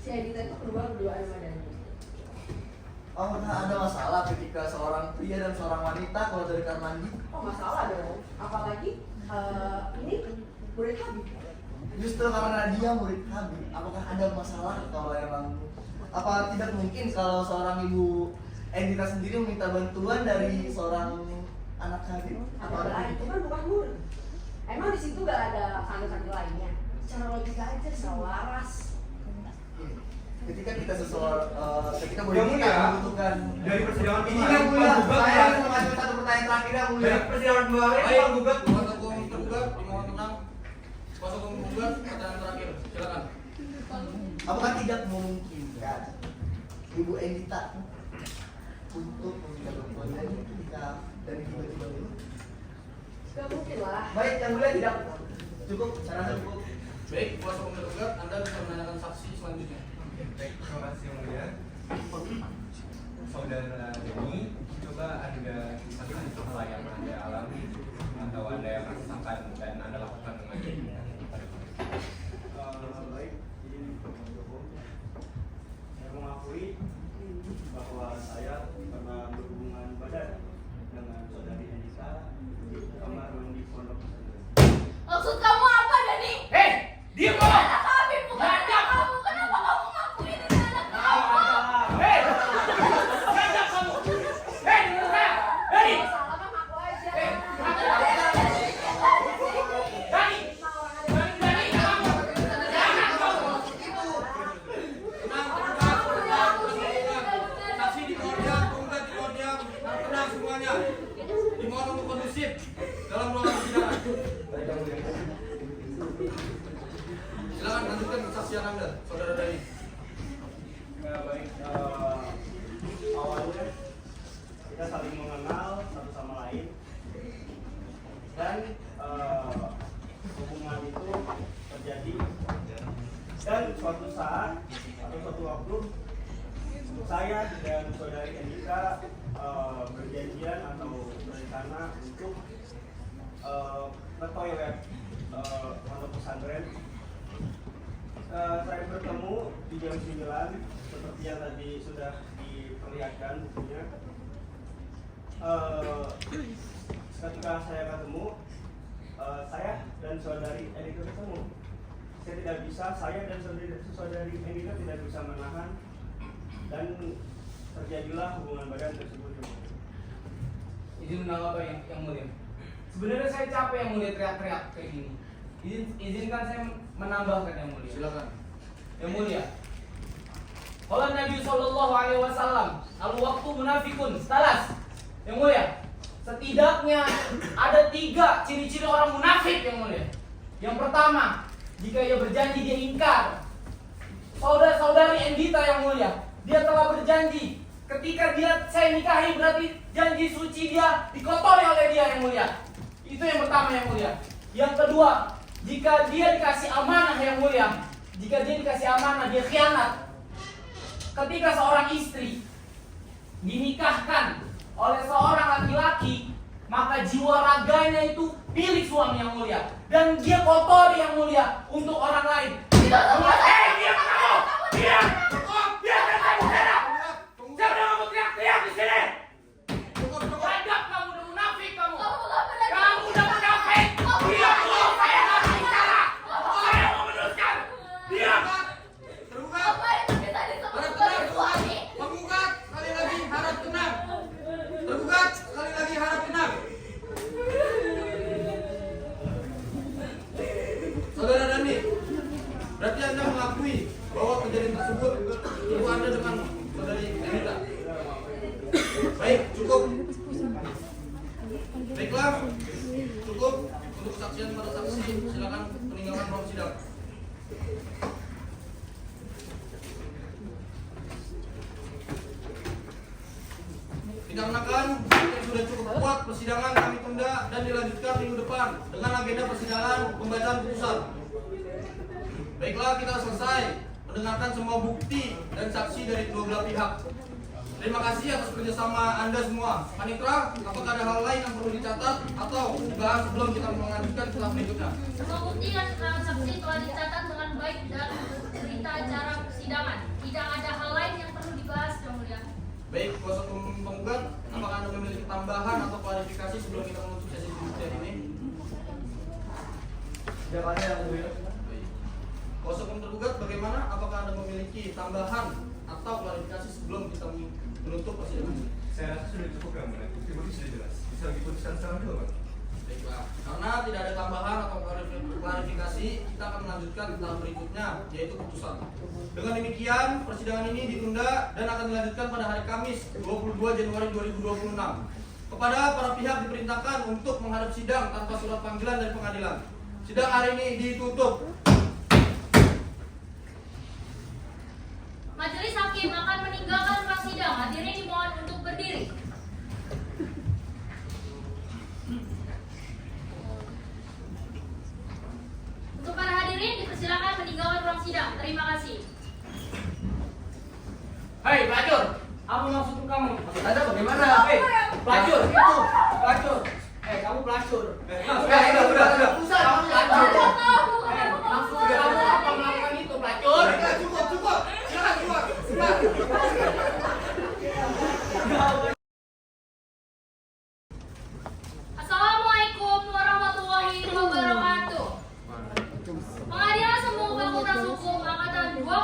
Si Edita itu keluar berduaan sama Dani. Apakah ada masalah ketika seorang pria dan seorang wanita kalau dari kamar mandi? Oh masalah dong, apalagi ini murid Habib. Justru karena dia murid Habib, apakah ada masalah kalau emang apa tidak mungkin kalau seorang ibu Edita sendiri meminta bantuan dari seorang anak Habib? Ada itu kan bukan murid. Emang di situ gak ada santri-santri lainnya? Secara logika aja selaras. Ketika kita ketika boleh Yang mulia, membutuhkan dari persidangan ini kemarin, yang mulia, Pak saya Gugat, ingin mengajukan satu pertanyaan terakhir yang mulia. dari persidangan kemarin Pak Gugat. Kuasa hukum tergugat, dimohon tenang. Kuasa hukum tergugat, pertanyaan terakhir. Silakan. Apakah tidak memungkinkan Ibu Edita untuk meminta bantuan dari tiba-tiba dulu? Gak mungkin lah. Baik, yang mulia tidak cukup, saya rasa cukup. Baik, kuasa hukum tergugat, Anda bisa menanyakan saksi selanjutnya. Baik, terima kasih yang mulia. Saudara Deni, coba Anda kisahkan apa yang Anda alami atau Anda yang rasakan dan Anda lakukan dengan diri pada baik, ini saya mengakui bahwa saya pernah berhubungan badan dengan saudari Edita di kamar mandi pondok pesantren. Maksud kamu apa, Dani? Diam Anak kami bukan anak kamu. Kenapa kamu ngakuin ini anak kamu? Salah kan aku aja. Dimohon untuk kondusif dalam ruangan persidangan. Baik yang mulia. Silakan lanjutkan kesaksian Anda, saudara Dani. Ya, baik. Awalnya kita saling mengenal satu sama lain dan hubungan itu terjadi dan suatu saat atau suatu waktu saya dan saudari Endika berjanjian atau berencana untuk ke toilet pondok pesantren. Saya bertemu di jam 9 seperti yang tadi sudah diperlihatkan bukunya. Ketika saya ketemu, saya dan saudari Endika ketemu. Saya dan saudari Endika tidak bisa menahan dan terjadilah hubungan badan tersebut. Izin menanggapi yang mulia. Sebenarnya saya capek yang mulia teriak-teriak kayak gini. Izinkan saya menambahkan yang mulia. Silakan. Yang mulia. Qala Nabi sallallahu alaihi wasallam, al-waqtu munafikun salas. Yang mulia. Setidaknya ada 3 ciri-ciri orang munafik yang mulia. Yang pertama, jika ia berjanji dia ingkar. Saudara-saudari Endita yang mulia, dia telah berjanji ketika saya nikahi berarti janji suci dia dikotori oleh dia yang mulia. Itu yang pertama yang mulia. Yang kedua, jika dia dikasih amanah yang mulia, jika dia dikasih amanah dia khianat. Ketika seorang istri dinikahkan oleh seorang laki-laki, maka jiwa raganya itu milik suami yang mulia dan dia kotori yang mulia untuk orang lain. Diam kamu! Diam! Diam dan saya bicara! Saya udah ngomong teriak-teriak di sini! Hadap kamu udah munafik kamu! Kamu udah munafik! Diam dulu! Saya nggak bicara! Saya mau meneruskan! Diam! Tergugat. Harap tenang. Penggugat sekali lagi harap tenang. Tergugat sekali lagi harap tenang. Saudara Dani, berarti Anda mengakui bahwa kejadian tersebut ibu Anda dengan saudari Endita. Baik, cukup. Baiklah, cukup untuk kesaksian para saksi. Silakan meninggalkan ruang sidang. Dikarenakan yang sudah cukup kuat, persidangan kami tunda dan dilanjutkan minggu depan dengan agenda persidangan pembacaan putusan. Baiklah, kita selesai mendengarkan semua bukti dan saksi dari kedua belah pihak. Terima kasih atas kerjasama Anda semua. Panitra, apakah ada hal lain yang perlu dicatat atau dibahas sebelum kita melanjutkan ke tahap berikutnya? Semua bukti dan keterangan saksi telah dicatat dengan baik dalam berita acara persidangan. Tidak ada hal lain yang perlu dibahas, Yang Mulia. Baik, kuasa hukum penggugat, apakah Anda memiliki tambahan atau klarifikasi sebelum kita menutup sesi pembuktian ini? Tidak ada yang mulia. Baik. Kuasa hukum tergugat, bagaimana? Apakah Anda memiliki tambahan atau klarifikasi sebelum kita menutup persidangan ini? Saya rasa sudah cukup yang mulia. Bukti sudah jelas. Bisa diputuskan sekarang juga, Pak. Baiklah, karena tidak ada tambahan atau klarifikasi, kita akan melanjutkan ke tahap berikutnya, yaitu putusan. Dengan demikian, persidangan ini ditunda dan akan dilanjutkan pada hari Kamis 22 Januari 2026. Kepada para pihak diperintahkan untuk menghadap sidang tanpa surat panggilan dari pengadilan. Sidang hari ini ditutup. Majelis hakim akan meninggalkan ruang sidang. Hadirin dimohon untuk berdiri. Untuk para hadirin dipersilakan meninggalkan ruang sidang. Terima kasih. Hei pelacur, apa maksud kamu? Maksud Anda bagaimana? Hei pelacur, itu pelacur. Kamu pelacur. Udah. Kamu pelacur. Maksud kamu apa melakukan itu pelacur? Cukup. Silakan keluar. Assalamualaikum warahmatullahi wabarakatuh. Pengadilan Semua Fakultas Hukum Angkatan 20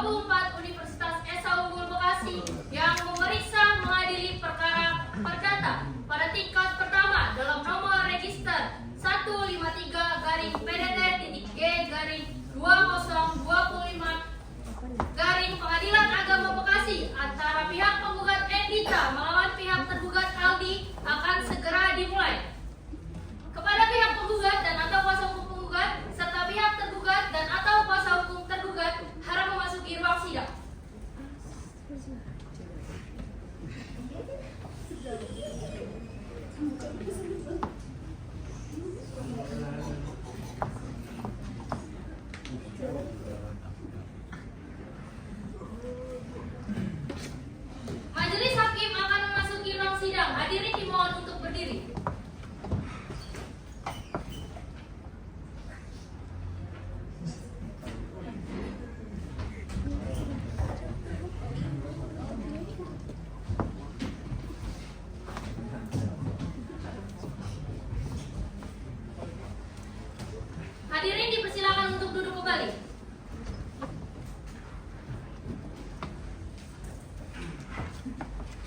Hadirin dipersilakan untuk duduk kembali.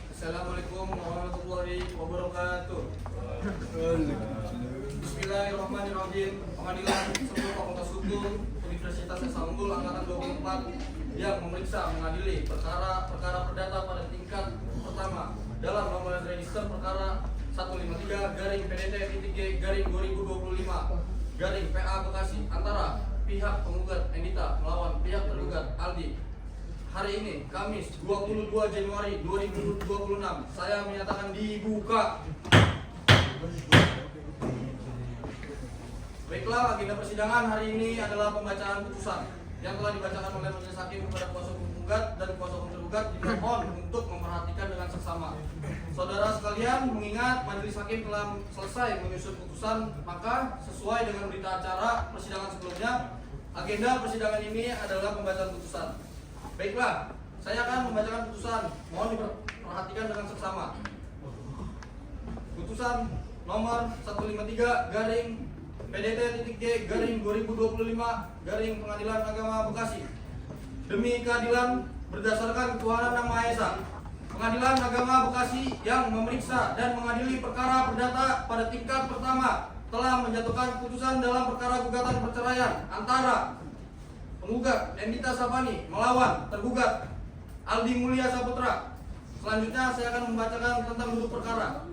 Assalamualaikum warahmatullahi wabarakatuh. Bismillahirrahmanirrahim. Pengadilan Sebuah Fakultas Hukum Universitas Esa Unggul Angkatan 24 yang memeriksa mengadili perkara perdata pada tingkat pertama dalam nomor register perkara 153-PDT-G-2025-PA Bekasi antara pihak penggugat Endita melawan pihak tergugat Aldi. Hari ini, Kamis 22 Januari 2026, saya menyatakan dibuka. Baiklah, agenda persidangan hari ini adalah pembacaan putusan yang telah dibacakan oleh majelis hakim kepada kuasa hukum penggugat dan kuasa hukum tergugat dimohon untuk memperhatikan dengan seksama. Saudara sekalian, mengingat majelis hakim telah selesai menyusun putusan, maka sesuai dengan berita acara persidangan sebelumnya, agenda persidangan ini adalah pembacaan putusan. Baiklah, saya akan membacakan putusan. Mohon diperhatikan dengan seksama. Putusan nomor 153-PDT-G-2025 Pengadilan Bekasi. Demi keadilan berdasarkan ketuhanan Yang Maha Esa, Pengadilan Agama Bekasi yang memeriksa dan mengadili perkara perdata pada tingkat pertama telah menjatuhkan putusan dalam perkara gugatan perceraian antara penggugat Endita Safani melawan tergugat Aldi Mulia Saputra. Selanjutnya saya akan membacakan tentang duduk perkara.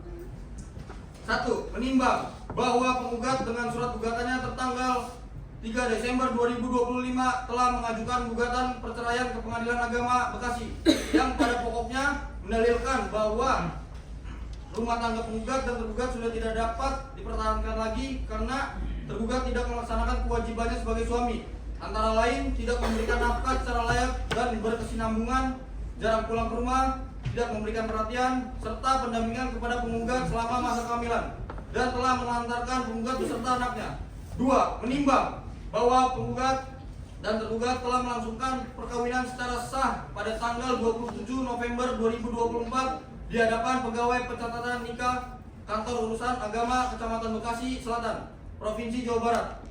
1. Menimbang bahwa penggugat dengan surat gugatannya tertanggal 3 Desember 2025 telah mengajukan gugatan perceraian ke Pengadilan Agama Bekasi yang pada pokoknya mendalilkan bahwa rumah tangga penggugat dan tergugat sudah tidak dapat dipertahankan lagi karena tergugat tidak melaksanakan kewajibannya sebagai suami. Antara lain, tidak memberikan nafkah secara layak dan berkesinambungan, jarang pulang ke rumah, tidak memberikan perhatian, serta pendampingan kepada penggugat selama masa kehamilan, dan telah melantarkan penggugat beserta anaknya. 2. Menimbang bahwa penggugat dan tergugat telah melangsungkan perkawinan secara sah pada tanggal 27 November 2024 di hadapan pegawai pencatatan nikah Kantor Urusan Agama Kecamatan Bekasi Selatan, Provinsi Jawa Barat.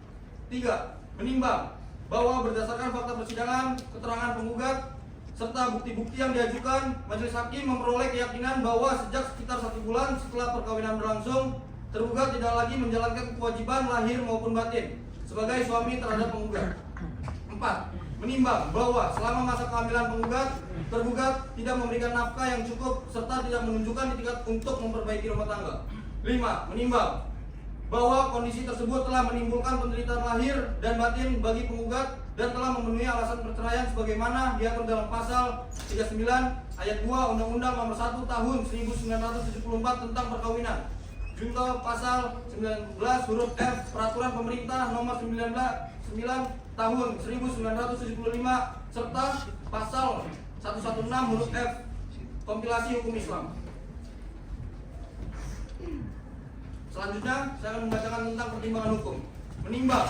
3. Menimbang bahwa berdasarkan fakta persidangan, keterangan penggugat, serta bukti-bukti yang diajukan, majelis hakim memperoleh keyakinan bahwa sejak sekitar 1 bulan setelah perkawinan berlangsung, tergugat tidak lagi menjalankan kewajiban lahir maupun batin sebagai suami terhadap penggugat. 4. Menimbang bahwa selama masa kehamilan penggugat, tergugat tidak memberikan nafkah yang cukup serta tidak menunjukkan itikat untuk memperbaiki rumah tangga. 5. Menimbang bahwa kondisi tersebut telah menimbulkan penderitaan lahir dan batin bagi penggugat dan telah memenuhi alasan perceraian sebagaimana diatur dalam pasal 39 ayat 2 Undang-Undang Nomor 1 Tahun 1974 tentang perkawinan, junto pasal 19 huruf F Peraturan Pemerintah Nomor 9 Tahun 1975 serta pasal 116 huruf F Kompilasi Hukum Islam. Selanjutnya, saya akan membacakan tentang pertimbangan hukum. Menimbang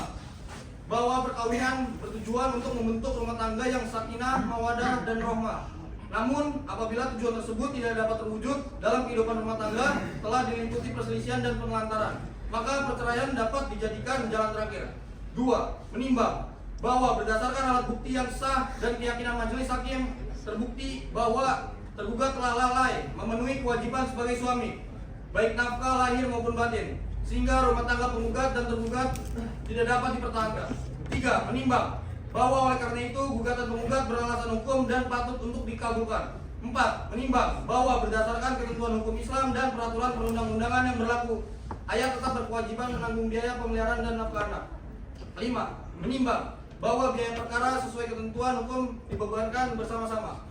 bahwa perkawinan bertujuan untuk membentuk rumah tangga yang sakinah, mawadah, dan rahmah. Namun, apabila tujuan tersebut tidak dapat terwujud dalam kehidupan rumah tangga, telah diliputi perselisihan dan penelantaran, maka perceraian dapat dijadikan jalan terakhir. 2. Menimbang bahwa berdasarkan alat bukti yang sah dan keyakinan majelis hakim, terbukti bahwa tergugat telah lalai memenuhi kewajiban sebagai suami, baik nafkah lahir maupun batin, sehingga rumah tangga penggugat dan tergugat tidak dapat dipertahankan. 3. Menimbang bahwa oleh karena itu gugatan penggugat beralasan hukum dan patut untuk dikabulkan. 4. Menimbang bahwa berdasarkan ketentuan hukum Islam dan peraturan perundang-undangan yang berlaku, ayah tetap berkewajiban menanggung biaya pemeliharaan dan nafkah anak. 5. Menimbang bahwa biaya perkara sesuai ketentuan hukum dibebankan bersama-sama.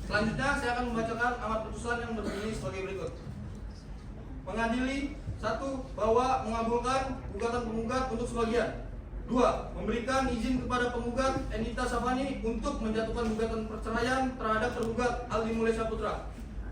Selanjutnya saya akan membacakan amar putusan yang berbunyi sebagai berikut. Mengadili 1. Bahwa mengabulkan gugatan penggugat untuk sebagian. 2. Memberikan izin kepada penggugat Endita Safani untuk menjatuhkan gugatan perceraian terhadap tergugat Aldi Mulia Saputra.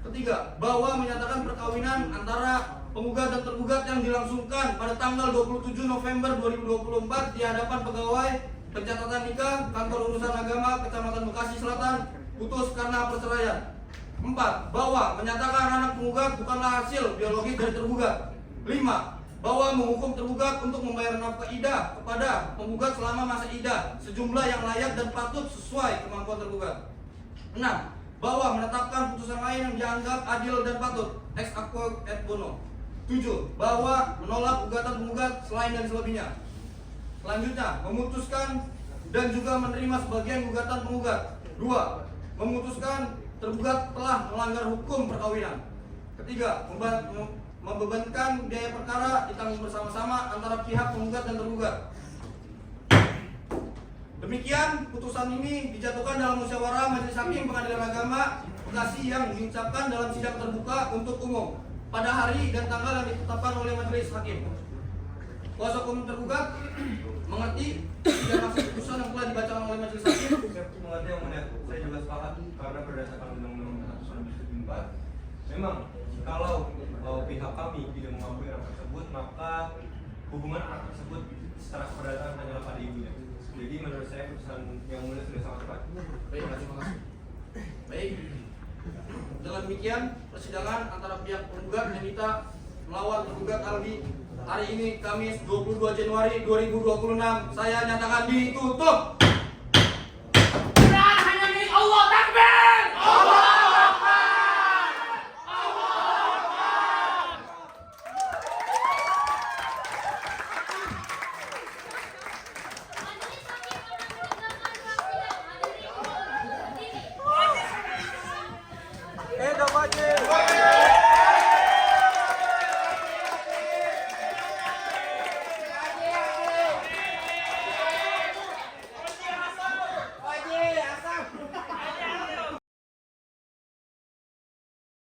3. Bahwa menyatakan perkawinan antara penggugat dan tergugat yang dilangsungkan pada tanggal 27 November 2024 di hadapan pegawai pencatatan nikah Kantor Urusan Agama Kecamatan Bekasi Selatan putus karena perceraian. 4. Bahwa menyatakan anak penggugat bukanlah hasil biologis dari tergugat. 5. bahwa menghukum tergugat untuk membayar nafkah iddah kepada penggugat selama masa iddah sejumlah yang layak dan patut sesuai kemampuan tergugat. 6. Bahwa menetapkan putusan lain yang dianggap adil dan patut ex aequo et bono. 7. Bahwa menolak gugatan penggugat selain dan selebihnya. Selanjutnya, memutuskan dan juga menerima sebagian gugatan penggugat. 2. Memutuskan tergugat telah melanggar hukum perkawinan. 3. Membebankan biaya perkara ditanggung bersama-sama antara pihak penggugat dan tergugat. Demikian putusan ini dijatuhkan dalam musyawarah Majelis Hakim Pengadilan Agama Bekasi yang diucapkan dalam sidang terbuka untuk umum pada hari dan tanggal yang ditetapkan oleh Majelis Hakim. Kuasa hukum tergugat mengerti dan maksud putusan yang telah dibacakan oleh Majelis Hakim. Mengerti yang mulia, saya juga sepakat karena berdasarkan Undang-Undang 1/2004, memang kalau pihak kami tidak mengakui anak tersebut, maka hubungan anak tersebut secara keperdataan hanyalah pada ibunya. Jadi menurut saya putusan yang mulia sudah sangat tepat. Baik, terima kasih. Baik. Dengan demikian, persidangan antara pihak penggugat Endita melawan tergugat Aldi hari ini Kamis 22 Januari 2026 saya nyatakan ditutup.